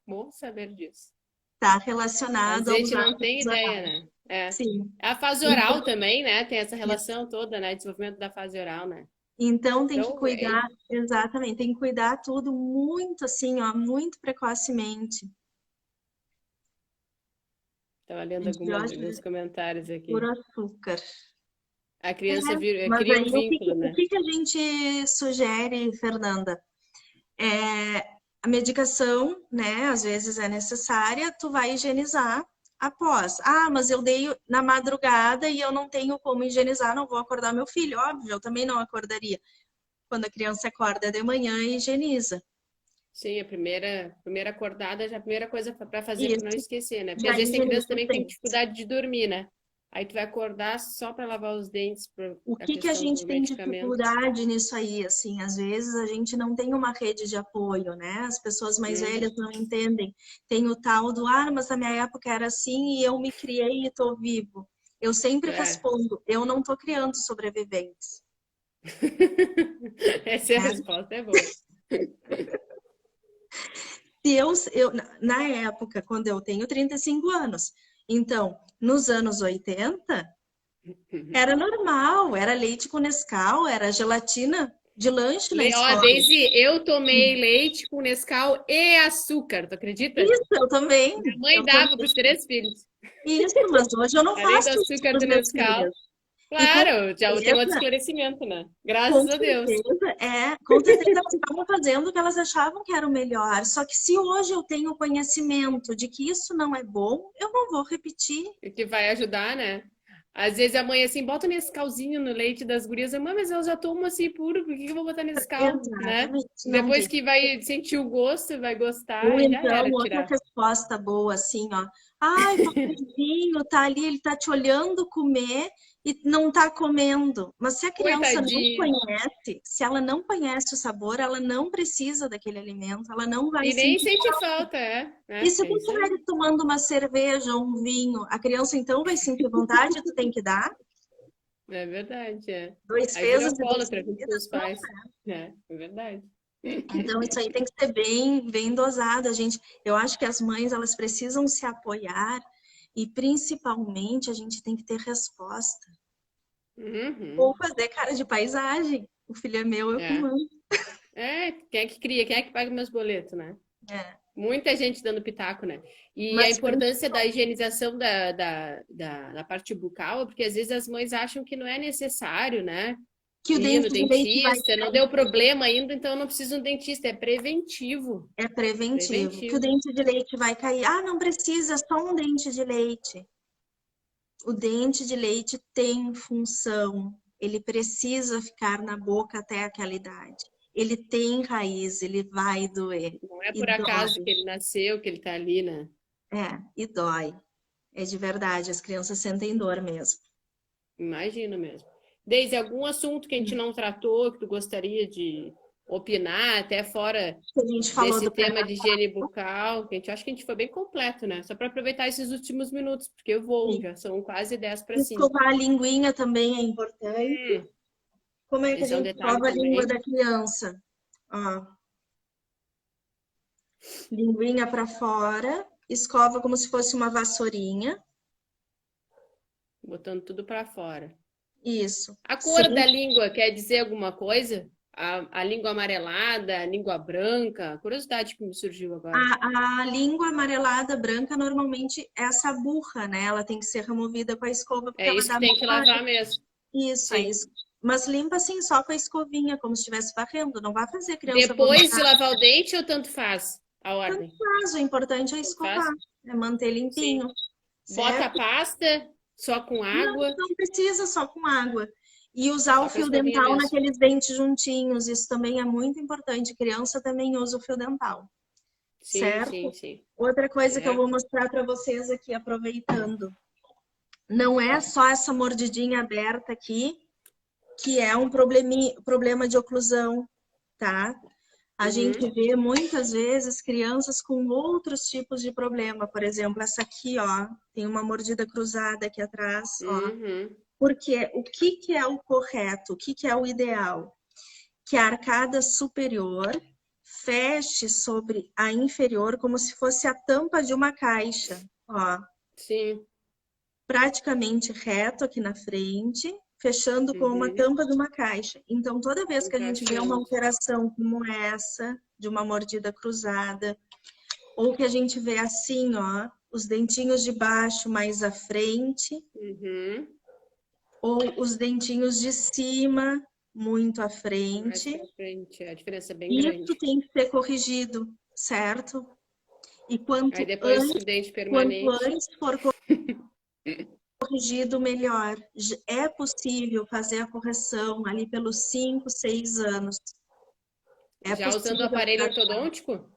Speaker 1: Bom saber disso.
Speaker 2: Está
Speaker 1: A
Speaker 2: relacionado aos
Speaker 1: gente não tem
Speaker 2: hábitos
Speaker 1: ideia,
Speaker 2: orais.
Speaker 1: né? É.
Speaker 2: Sim.
Speaker 1: A fase
Speaker 2: Então,
Speaker 1: oral também, né? Tem essa relação toda, né? Desenvolvimento da fase oral, né?
Speaker 2: então tem que
Speaker 1: Então,
Speaker 2: cuidar, exatamente, tem que cuidar tudo muito assim, ó, muito precocemente.
Speaker 1: estava lendo alguns
Speaker 2: Antibiótico
Speaker 1: comentários
Speaker 2: por
Speaker 1: aqui.
Speaker 2: açúcar.
Speaker 1: A
Speaker 2: É,
Speaker 1: criança
Speaker 2: mas
Speaker 1: cria
Speaker 2: aí
Speaker 1: um
Speaker 2: o que,
Speaker 1: vínculo,
Speaker 2: o
Speaker 1: né?
Speaker 2: que que a gente sugere, Fernanda? É, a medicação, né, às vezes é necessária, tu vai higienizar após. Ah, mas eu dei na madrugada e eu não tenho como higienizar, não vou acordar meu filho. Óbvio, eu também não acordaria. Quando a criança acorda de manhã, higieniza.
Speaker 1: Sim, a primeira acordada já é a primeira coisa para fazer para não
Speaker 2: Isso,
Speaker 1: esquecer, né? Porque
Speaker 2: já
Speaker 1: às vezes tem criança
Speaker 2: higieniza os
Speaker 1: também que tem
Speaker 2: dentes.
Speaker 1: dificuldade de dormir, né? aí tu vai acordar só para lavar os dentes por
Speaker 2: O
Speaker 1: a
Speaker 2: que a
Speaker 1: questão do
Speaker 2: gente tem
Speaker 1: medicamento.
Speaker 2: dificuldade nisso aí, assim, às vezes a gente não tem uma rede de apoio, né? As pessoas mais
Speaker 1: Uhum.
Speaker 2: velhas não entendem. Tem o tal do, ah, mas na minha época era assim e eu me criei e tô vivo. Eu sempre
Speaker 1: É.
Speaker 2: respondo, eu não tô criando sobreviventes,
Speaker 1: Essa é a
Speaker 2: né?
Speaker 1: resposta, é boa.
Speaker 2: Se na época, quando eu tenho 35 anos, então, nos anos 80, era normal, era leite com Nescau, era gelatina de lanche na
Speaker 1: Ó,
Speaker 2: escola.
Speaker 1: Daisy, eu tomei leite com Nescau e açúcar, tu acredita?
Speaker 2: Isso, eu também.
Speaker 1: Minha mãe
Speaker 2: Eu
Speaker 1: dava
Speaker 2: também.
Speaker 1: para os 3 filhos.
Speaker 2: Isso, mas hoje eu não
Speaker 1: Além do
Speaker 2: faço isso
Speaker 1: açúcar
Speaker 2: para
Speaker 1: do
Speaker 2: os meus
Speaker 1: Nescau,
Speaker 2: filhos. E
Speaker 1: claro, já tem outro
Speaker 2: certeza,
Speaker 1: esclarecimento, né?
Speaker 2: com
Speaker 1: Graças a Deus.
Speaker 2: certeza, com certeza elas estavam fazendo o que elas achavam que era o melhor. Só que se hoje eu tenho conhecimento de que isso não é bom, eu não vou repetir.
Speaker 1: O que vai ajudar, né? Às vezes a mãe assim, bota Nescauzinho no leite das gurias. Eu, mãe, mas eu já tomo assim puro, por que que eu vou botar Nescau, né?
Speaker 2: Exatamente, não
Speaker 1: Depois
Speaker 2: tem.
Speaker 1: que vai sentir o gosto, vai
Speaker 2: Ou
Speaker 1: gostar e já
Speaker 2: então,
Speaker 1: era
Speaker 2: outra
Speaker 1: tirar.
Speaker 2: resposta boa, assim, ó. Ai, pobrezinho, tá ali, ele tá te olhando comer e não tá comendo. Mas se a criança não
Speaker 1: Coitadinha.
Speaker 2: conhece, se ela não conhece o sabor, ela não precisa daquele alimento, ela não vai
Speaker 1: E nem
Speaker 2: sentir.
Speaker 1: sente falta,
Speaker 2: E
Speaker 1: né?
Speaker 2: se
Speaker 1: É
Speaker 2: tu
Speaker 1: isso
Speaker 2: estiver
Speaker 1: aí.
Speaker 2: tomando uma cerveja ou um vinho, a criança então vai sentir vontade, tu tem que dar.
Speaker 1: É verdade, é.
Speaker 2: Dois
Speaker 1: Aí vira
Speaker 2: pesos e duas
Speaker 1: alcoólatra junto com
Speaker 2: medidas.
Speaker 1: os pais. É verdade.
Speaker 2: Então, isso aí tem que ser bem, bem dosado. Eu acho que as mães, elas precisam se apoiar e, principalmente, a gente tem que ter resposta. Ou
Speaker 1: Uhum.
Speaker 2: fazer cara de paisagem. O filho é meu, eu que
Speaker 1: É.
Speaker 2: mando.
Speaker 1: É, quem é que cria? Quem é que paga meus boletos, né?
Speaker 2: É.
Speaker 1: Muita gente dando pitaco, né? E a
Speaker 2: Mas,
Speaker 1: importância da higienização da parte bucal, é porque às vezes as mães acham que não é necessário, né?
Speaker 2: que o
Speaker 1: Ir no
Speaker 2: dente de leite vai
Speaker 1: dentista, não deu problema ainda, então eu não preciso de um dentista, é preventivo.
Speaker 2: é preventivo. Que o
Speaker 1: Preventivo.
Speaker 2: dente de leite vai cair. Ah, não precisa, só um dente de leite. O dente de leite tem função. Ele precisa ficar na boca até aquela idade. Ele tem raiz, ele vai doer.
Speaker 1: Não é
Speaker 2: E
Speaker 1: por acaso
Speaker 2: dói.
Speaker 1: que ele nasceu, que ele tá ali, né?
Speaker 2: E dói. É de verdade, as crianças sentem dor mesmo.
Speaker 1: Imagino mesmo. Desde algum assunto que a gente não tratou, que tu gostaria de opinar, até fora
Speaker 2: A gente falou
Speaker 1: desse
Speaker 2: do
Speaker 1: tema de
Speaker 2: pré-natal,
Speaker 1: higiene bucal, que a gente acho que a gente foi bem completo, né? Só para aproveitar esses últimos minutos, porque eu vou, já são quase 10 para 5.
Speaker 2: escovar a linguinha também é importante.
Speaker 1: Hum,
Speaker 2: Como é que a
Speaker 1: esse é um
Speaker 2: gente
Speaker 1: detalhe
Speaker 2: escova a língua
Speaker 1: também.
Speaker 2: da criança? Ó, linguinha para fora, escova como se fosse uma vassourinha.
Speaker 1: Botando tudo para fora.
Speaker 2: Isso.
Speaker 1: A cor
Speaker 2: Sem
Speaker 1: da língua quer dizer alguma coisa? A língua amarelada, a língua branca? Curiosidade que me surgiu agora.
Speaker 2: a língua amarelada branca normalmente é essa burra, né? Ela tem que ser removida com a escova porque
Speaker 1: É
Speaker 2: ela
Speaker 1: isso que
Speaker 2: dá
Speaker 1: tem que
Speaker 2: malária.
Speaker 1: lavar mesmo.
Speaker 2: Isso, é
Speaker 1: Sim.
Speaker 2: isso. Mas limpa assim só com a escovinha, como se estivesse varrendo. Não vai fazer a criança
Speaker 1: Depois de
Speaker 2: vomitar.
Speaker 1: lavar o dente ou tanto faz a
Speaker 2: Tanto
Speaker 1: ordem?
Speaker 2: faz, o importante é
Speaker 1: Tanto
Speaker 2: escovar,
Speaker 1: faz?
Speaker 2: é manter
Speaker 1: Sim.
Speaker 2: limpinho,
Speaker 1: Bota a
Speaker 2: certo?
Speaker 1: pasta só com
Speaker 2: Não,
Speaker 1: água,
Speaker 2: não precisa só com água. E usar o
Speaker 1: só com a
Speaker 2: fio
Speaker 1: escovinha
Speaker 2: dental
Speaker 1: mesmo.
Speaker 2: naqueles dentes juntinhos, isso também é muito importante. Criança também usa o fio dental,
Speaker 1: Sim, sim,
Speaker 2: certo?
Speaker 1: sim.
Speaker 2: Outra coisa que eu vou
Speaker 1: Certo.
Speaker 2: mostrar para vocês aqui, aproveitando. Não é só essa mordidinha aberta aqui, que é um problema de oclusão, tá? A gente
Speaker 1: Uhum,
Speaker 2: vê muitas vezes crianças com outros tipos de problema. Por exemplo, essa aqui, ó, tem uma mordida cruzada aqui atrás, ó.
Speaker 1: uhum.
Speaker 2: Porque o que que é o correto? O que que é o ideal? Que a arcada superior feche sobre a inferior como se fosse a tampa de uma caixa, ó,
Speaker 1: Sim.
Speaker 2: praticamente reto aqui na frente, fechando com uma
Speaker 1: Uhum.
Speaker 2: tampa de uma caixa. Então, toda vez que a gente vê uma
Speaker 1: Encaixando.
Speaker 2: alteração como essa, de uma mordida cruzada, ou que a gente vê assim, ó, os dentinhos de baixo mais à frente,
Speaker 1: Uhum.
Speaker 2: ou os dentinhos de cima muito à
Speaker 1: Mais
Speaker 2: frente,
Speaker 1: pra frente. A diferença é bem
Speaker 2: isso
Speaker 1: grande.
Speaker 2: tem que ser corrigido, certo? E
Speaker 1: Aí depois o dente
Speaker 2: quanto
Speaker 1: permanente.
Speaker 2: antes for corrigido, melhor. É possível fazer a correção ali pelos 5, 6 anos. É
Speaker 1: Já usando o
Speaker 2: possível
Speaker 1: aparelho
Speaker 2: encaixar.
Speaker 1: ortodôntico?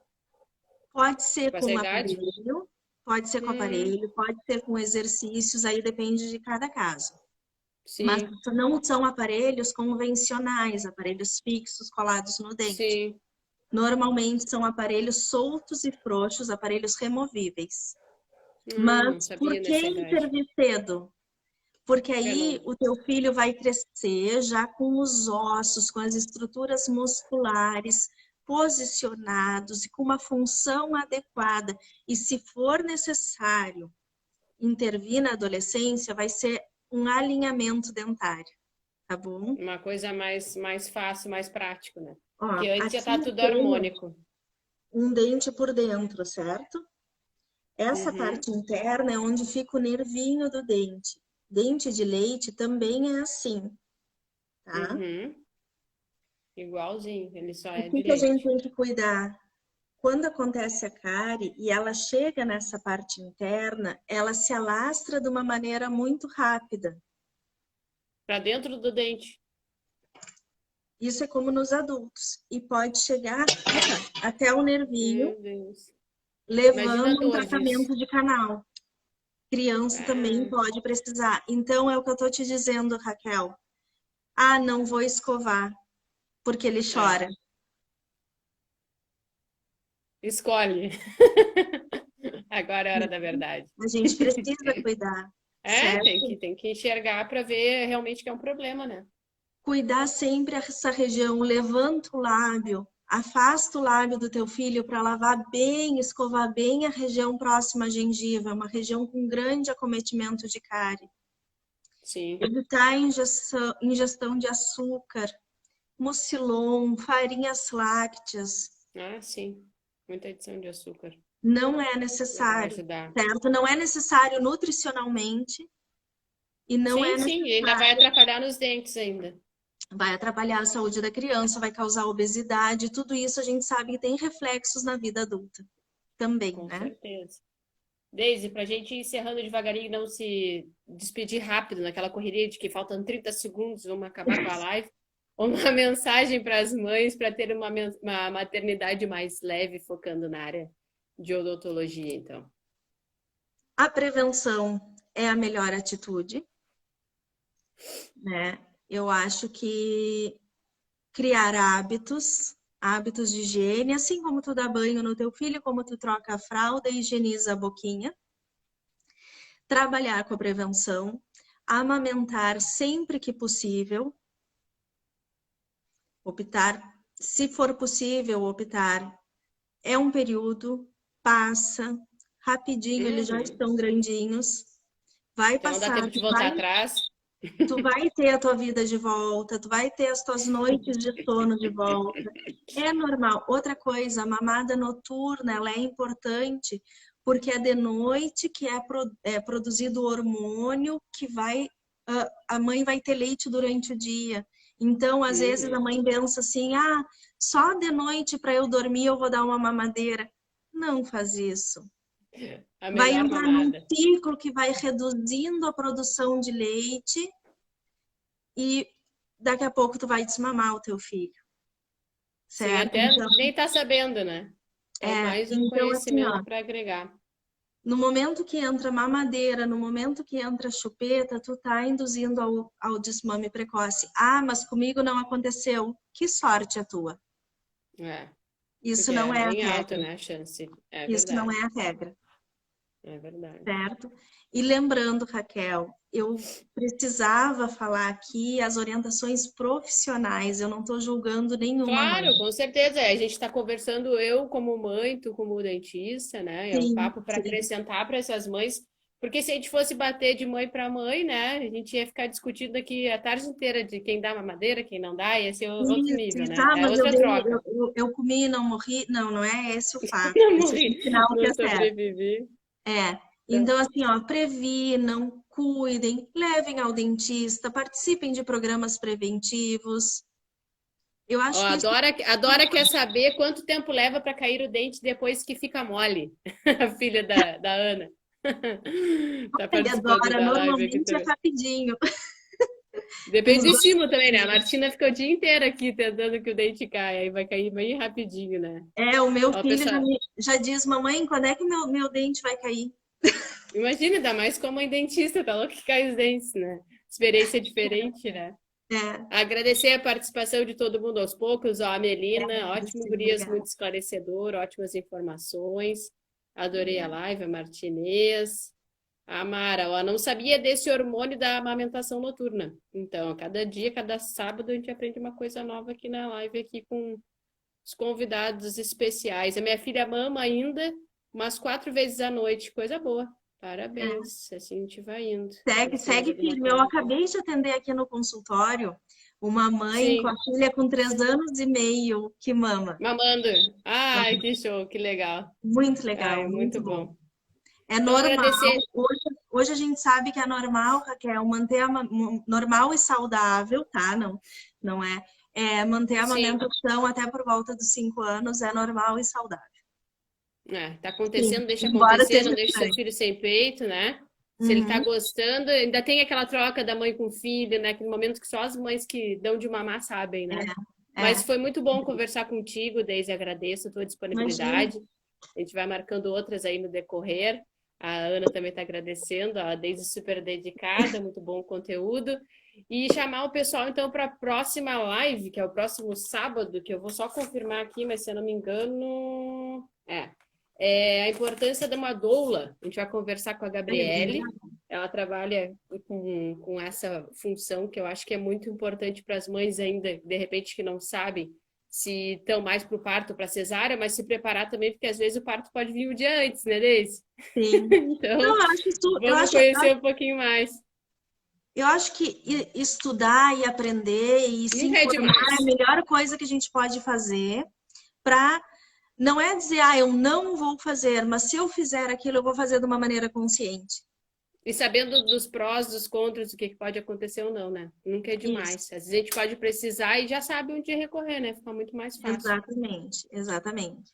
Speaker 2: Pode ser
Speaker 1: Com
Speaker 2: com
Speaker 1: essa
Speaker 2: um
Speaker 1: idade?
Speaker 2: aparelho, Pode ser com
Speaker 1: Hum,
Speaker 2: aparelho, pode ser com exercícios, aí depende de cada caso. Mas
Speaker 1: sim,
Speaker 2: não são aparelhos convencionais, aparelhos fixos colados no dente.
Speaker 1: sim.
Speaker 2: Normalmente são aparelhos soltos e frouxos, aparelhos removíveis. Mas
Speaker 1: Não sabia
Speaker 2: por que
Speaker 1: nessa idade.
Speaker 2: intervir cedo? Porque
Speaker 1: É
Speaker 2: aí
Speaker 1: novo.
Speaker 2: o teu filho vai crescer já com os ossos, com as estruturas musculares posicionados e com uma função adequada. E se for necessário intervir na adolescência, vai ser um alinhamento dentário, tá bom?
Speaker 1: Uma coisa mais fácil, mais prático, né?
Speaker 2: Ó,
Speaker 1: Porque antes já
Speaker 2: aqui
Speaker 1: tá
Speaker 2: eu
Speaker 1: tudo
Speaker 2: tenho
Speaker 1: harmônico.
Speaker 2: um dente por dentro, certo? Essa
Speaker 1: Uhum,
Speaker 2: parte interna é onde fica o nervinho do dente. Dente de leite também é assim, tá?
Speaker 1: uhum. Igualzinho, ele só
Speaker 2: O
Speaker 1: é
Speaker 2: que
Speaker 1: de
Speaker 2: que a gente
Speaker 1: leite.
Speaker 2: tem que cuidar? Quando acontece a cárie e ela chega nessa parte interna, ela se alastra de uma maneira muito rápida.
Speaker 1: Pra dentro do dente.
Speaker 2: Isso é como nos adultos. E pode chegar até o nervinho,
Speaker 1: Meu Deus. Imagina a
Speaker 2: levando um
Speaker 1: dor disso.
Speaker 2: tratamento de canal. Criança também
Speaker 1: Ah,
Speaker 2: pode precisar. Então, é o que eu estou te dizendo, Raquel. Ah, não vou escovar, porque ele
Speaker 1: é.
Speaker 2: chora.
Speaker 1: Escolhe. Agora é a hora da verdade.
Speaker 2: A gente precisa cuidar,
Speaker 1: É,
Speaker 2: certo?
Speaker 1: tem que enxergar para ver realmente que é um problema, né?
Speaker 2: Cuidar sempre essa região, levanta o lábio, afasta o lábio do teu filho para lavar bem, escovar bem a região próxima à gengiva, uma região com grande acometimento de cárie.
Speaker 1: Sim.
Speaker 2: Evitar a ingestão de açúcar, mucilon, farinhas lácteas.
Speaker 1: Ah, sim. Muita adição de açúcar.
Speaker 2: Não é
Speaker 1: Não vai
Speaker 2: necessário,
Speaker 1: ajudar.
Speaker 2: certo? Não é necessário nutricionalmente e não é
Speaker 1: Sim, sim. E ainda vai
Speaker 2: necessário.
Speaker 1: atrapalhar nos dentes ainda.
Speaker 2: Vai atrapalhar a saúde da criança, vai causar obesidade, tudo isso a gente sabe que tem reflexos na vida adulta também,
Speaker 1: Com
Speaker 2: né?
Speaker 1: certeza. Daisy, para a gente ir encerrando devagarinho e não se despedir rápido naquela correria de que faltam 30 segundos, vamos acabar com a live. Uma mensagem para as mães para ter uma maternidade mais leve, focando na área de odontologia, então.
Speaker 2: A prevenção é a melhor atitude, né? Eu acho que criar hábitos de higiene, assim como tu dá banho no teu filho, como tu troca a fralda e higieniza a boquinha. Trabalhar com a prevenção, amamentar sempre que possível, optar, se for possível, optar. É um período, passa, rapidinho, eles já
Speaker 1: Uhum.
Speaker 2: estão grandinhos, vai
Speaker 1: Então não dá
Speaker 2: passar,
Speaker 1: tempo de voltar atrás.
Speaker 2: tu vai ter a tua vida de volta, tu vai ter as tuas noites de sono de volta. É normal. Outra coisa, a mamada noturna, ela é importante porque é de noite que é produzido o hormônio que vai, a mãe vai ter leite durante o dia. Então, às vezes a
Speaker 1: Uhum.
Speaker 2: mãe pensa assim, ah, só de noite para eu dormir eu vou dar uma mamadeira. Não faz isso.
Speaker 1: A
Speaker 2: Vai
Speaker 1: melhor
Speaker 2: entrar num
Speaker 1: mamada.
Speaker 2: ciclo que vai reduzindo a produção de leite e daqui a pouco tu vai desmamar o teu filho,
Speaker 1: Sem
Speaker 2: certo?
Speaker 1: até nem tá sabendo, né? Então, mais um
Speaker 2: Então assim,
Speaker 1: conhecimento
Speaker 2: ó,
Speaker 1: para agregar.
Speaker 2: no momento que entra mamadeira, no momento que entra chupeta, tu tá induzindo ao desmame precoce. Ah, mas comigo não aconteceu. Que sorte a tua.
Speaker 1: É,
Speaker 2: Isso
Speaker 1: porque
Speaker 2: não
Speaker 1: é
Speaker 2: é a
Speaker 1: bem alto,
Speaker 2: regra.
Speaker 1: né, a chance. É
Speaker 2: Isso não
Speaker 1: verdade.
Speaker 2: é a regra.
Speaker 1: É verdade.
Speaker 2: Certo? E lembrando, Raquel, eu precisava falar aqui as orientações profissionais, eu não estou julgando nenhuma mãe.
Speaker 1: Claro, com certeza. A gente está conversando, eu como mãe, tu como dentista, né? É um
Speaker 2: Sim,
Speaker 1: papo para
Speaker 2: sim.
Speaker 1: acrescentar para essas mães, porque se a gente fosse bater de mãe para mãe, né? A gente ia ficar discutindo aqui a tarde inteira de quem dá mamadeira, quem não dá, ia ser outro nível,
Speaker 2: Isso,
Speaker 1: né?
Speaker 2: ah,
Speaker 1: É
Speaker 2: mas eu
Speaker 1: outra
Speaker 2: dei,
Speaker 1: troca.
Speaker 2: eu comi e não morri. Não, não é esse o fato.
Speaker 1: Não
Speaker 2: Esse é
Speaker 1: morri,
Speaker 2: o sinal que
Speaker 1: não
Speaker 2: é certo.
Speaker 1: sobrevivi.
Speaker 2: É.
Speaker 1: Então,
Speaker 2: Então, assim, ó, previnam, cuidem, levem ao dentista, participem de programas preventivos. Eu
Speaker 1: ó,
Speaker 2: acho que isso
Speaker 1: Adora quer saber quanto tempo leva para cair o dente depois que fica mole. A filha da Ana. Tá
Speaker 2: ele
Speaker 1: participando
Speaker 2: adora,
Speaker 1: da live aqui
Speaker 2: normalmente é
Speaker 1: também.
Speaker 2: rapidinho.
Speaker 1: Depende
Speaker 2: Os
Speaker 1: do
Speaker 2: dois.
Speaker 1: estímulo também, né? A Martina fica o dia inteiro aqui tentando que o dente caia, aí vai cair bem rapidinho, né?
Speaker 2: O meu
Speaker 1: Ó,
Speaker 2: filho
Speaker 1: pessoal,
Speaker 2: já diz, mamãe, quando é que meu dente vai cair?
Speaker 1: imagina, ainda mais como mãe dentista, tá louco que cai os dentes, né? Experiência diferente, né?
Speaker 2: É,
Speaker 1: Agradecer a participação de todo mundo aos poucos, ó, a Melina, ótimo,
Speaker 2: sim,
Speaker 1: gurias,
Speaker 2: obrigada.
Speaker 1: muito esclarecedor, ótimas informações. Adorei a live, a Martinez. A Mara, ó, não sabia desse hormônio da amamentação noturna. Então, a cada dia, cada sábado, a gente aprende uma coisa nova aqui na live, aqui com os convidados especiais. A minha filha mama ainda umas 4 vezes à noite, coisa boa. Parabéns, assim a gente vai indo. Ver
Speaker 2: Segue,
Speaker 1: se tem mais
Speaker 2: segue
Speaker 1: alguma
Speaker 2: firme. Eu
Speaker 1: coisa aqui.
Speaker 2: acabei de atender aqui no consultório uma mãe com a
Speaker 1: Sim,
Speaker 2: filha com 3 anos e meio que mama.
Speaker 1: mamando. Ai, que show, que legal.
Speaker 2: Muito
Speaker 1: Ai,
Speaker 2: legal,
Speaker 1: muito
Speaker 2: muito bom.
Speaker 1: bom.
Speaker 2: É
Speaker 1: Então,
Speaker 2: normal.
Speaker 1: agradecer.
Speaker 2: Hoje a gente sabe que é normal, Raquel, manter normal e saudável, tá? Não, não é. Manter a
Speaker 1: Sim,
Speaker 2: amamentação até por volta dos 5 anos é normal e saudável.
Speaker 1: tá
Speaker 2: Sim,
Speaker 1: acontecendo, deixa
Speaker 2: embora
Speaker 1: acontecer,
Speaker 2: seja
Speaker 1: não deixe seu
Speaker 2: estranho.
Speaker 1: filho sem peito, né? Se ele tá
Speaker 2: Uhum,
Speaker 1: gostando, ainda tem aquela troca da mãe com o filho, né? Aquele momento que só as mães que dão de mamar sabem, né? Mas
Speaker 2: é.
Speaker 1: foi muito bom conversar contigo, Deise, agradeço a tua
Speaker 2: Imagina.
Speaker 1: disponibilidade. A gente vai marcando outras aí no decorrer. A Ana também está agradecendo, a Deise super dedicada, muito bom o conteúdo. E chamar o pessoal, então, para a próxima live, que é o próximo sábado, que eu vou só confirmar aqui, mas se eu não me engano. A importância de uma doula. A gente vai conversar com a Gabriele. Ela trabalha com essa função que eu acho que é muito importante para as mães ainda, de repente, que não sabem se estão mais para o parto ou para cesárea, mas se preparar também, porque às vezes o parto pode vir um dia antes, né, Deise?
Speaker 2: Sim. Não,
Speaker 1: Então, vamos conhecer um pouquinho mais.
Speaker 2: eu acho que estudar e aprender e se
Speaker 1: Nunca é
Speaker 2: informar é a
Speaker 1: demais.
Speaker 2: melhor coisa que a gente pode fazer para não é dizer, ah, eu não vou fazer, mas se eu fizer aquilo, eu vou fazer de uma maneira consciente.
Speaker 1: E sabendo dos prós, dos contras, o que pode acontecer ou não, né? Nunca é
Speaker 2: Isso,
Speaker 1: demais. Às vezes a gente pode precisar e já sabe onde recorrer, né? Fica muito mais fácil.
Speaker 2: exatamente, exatamente.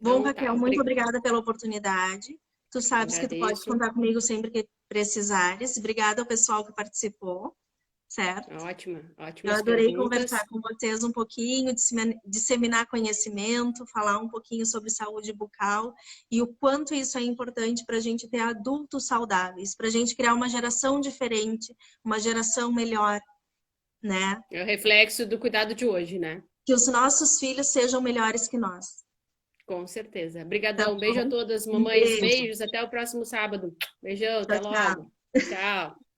Speaker 2: Bom,
Speaker 1: Então tá,
Speaker 2: Raquel, muito obrigada pela oportunidade. Tu sabes que tu pode
Speaker 1: agradeço.
Speaker 2: contar comigo sempre que precisares. Obrigada ao pessoal que participou, certo? Eu
Speaker 1: Ótimas
Speaker 2: adorei conversar
Speaker 1: perguntas.
Speaker 2: com vocês um pouquinho, disseminar conhecimento, falar um pouquinho sobre saúde bucal e o quanto isso é importante para a gente ter adultos saudáveis, para a gente criar uma geração diferente, uma geração melhor, né?
Speaker 1: É o reflexo do cuidado de hoje, né?
Speaker 2: Que os nossos filhos sejam melhores que nós.
Speaker 1: Com certeza.
Speaker 2: Tá
Speaker 1: Obrigadão. Beijo a
Speaker 2: bom?
Speaker 1: todas,
Speaker 2: Um
Speaker 1: mamães.
Speaker 2: beijo.
Speaker 1: Beijos. Até o próximo sábado. Beijão.
Speaker 2: Tchau,
Speaker 1: Até
Speaker 2: tchau.
Speaker 1: logo. Tchau.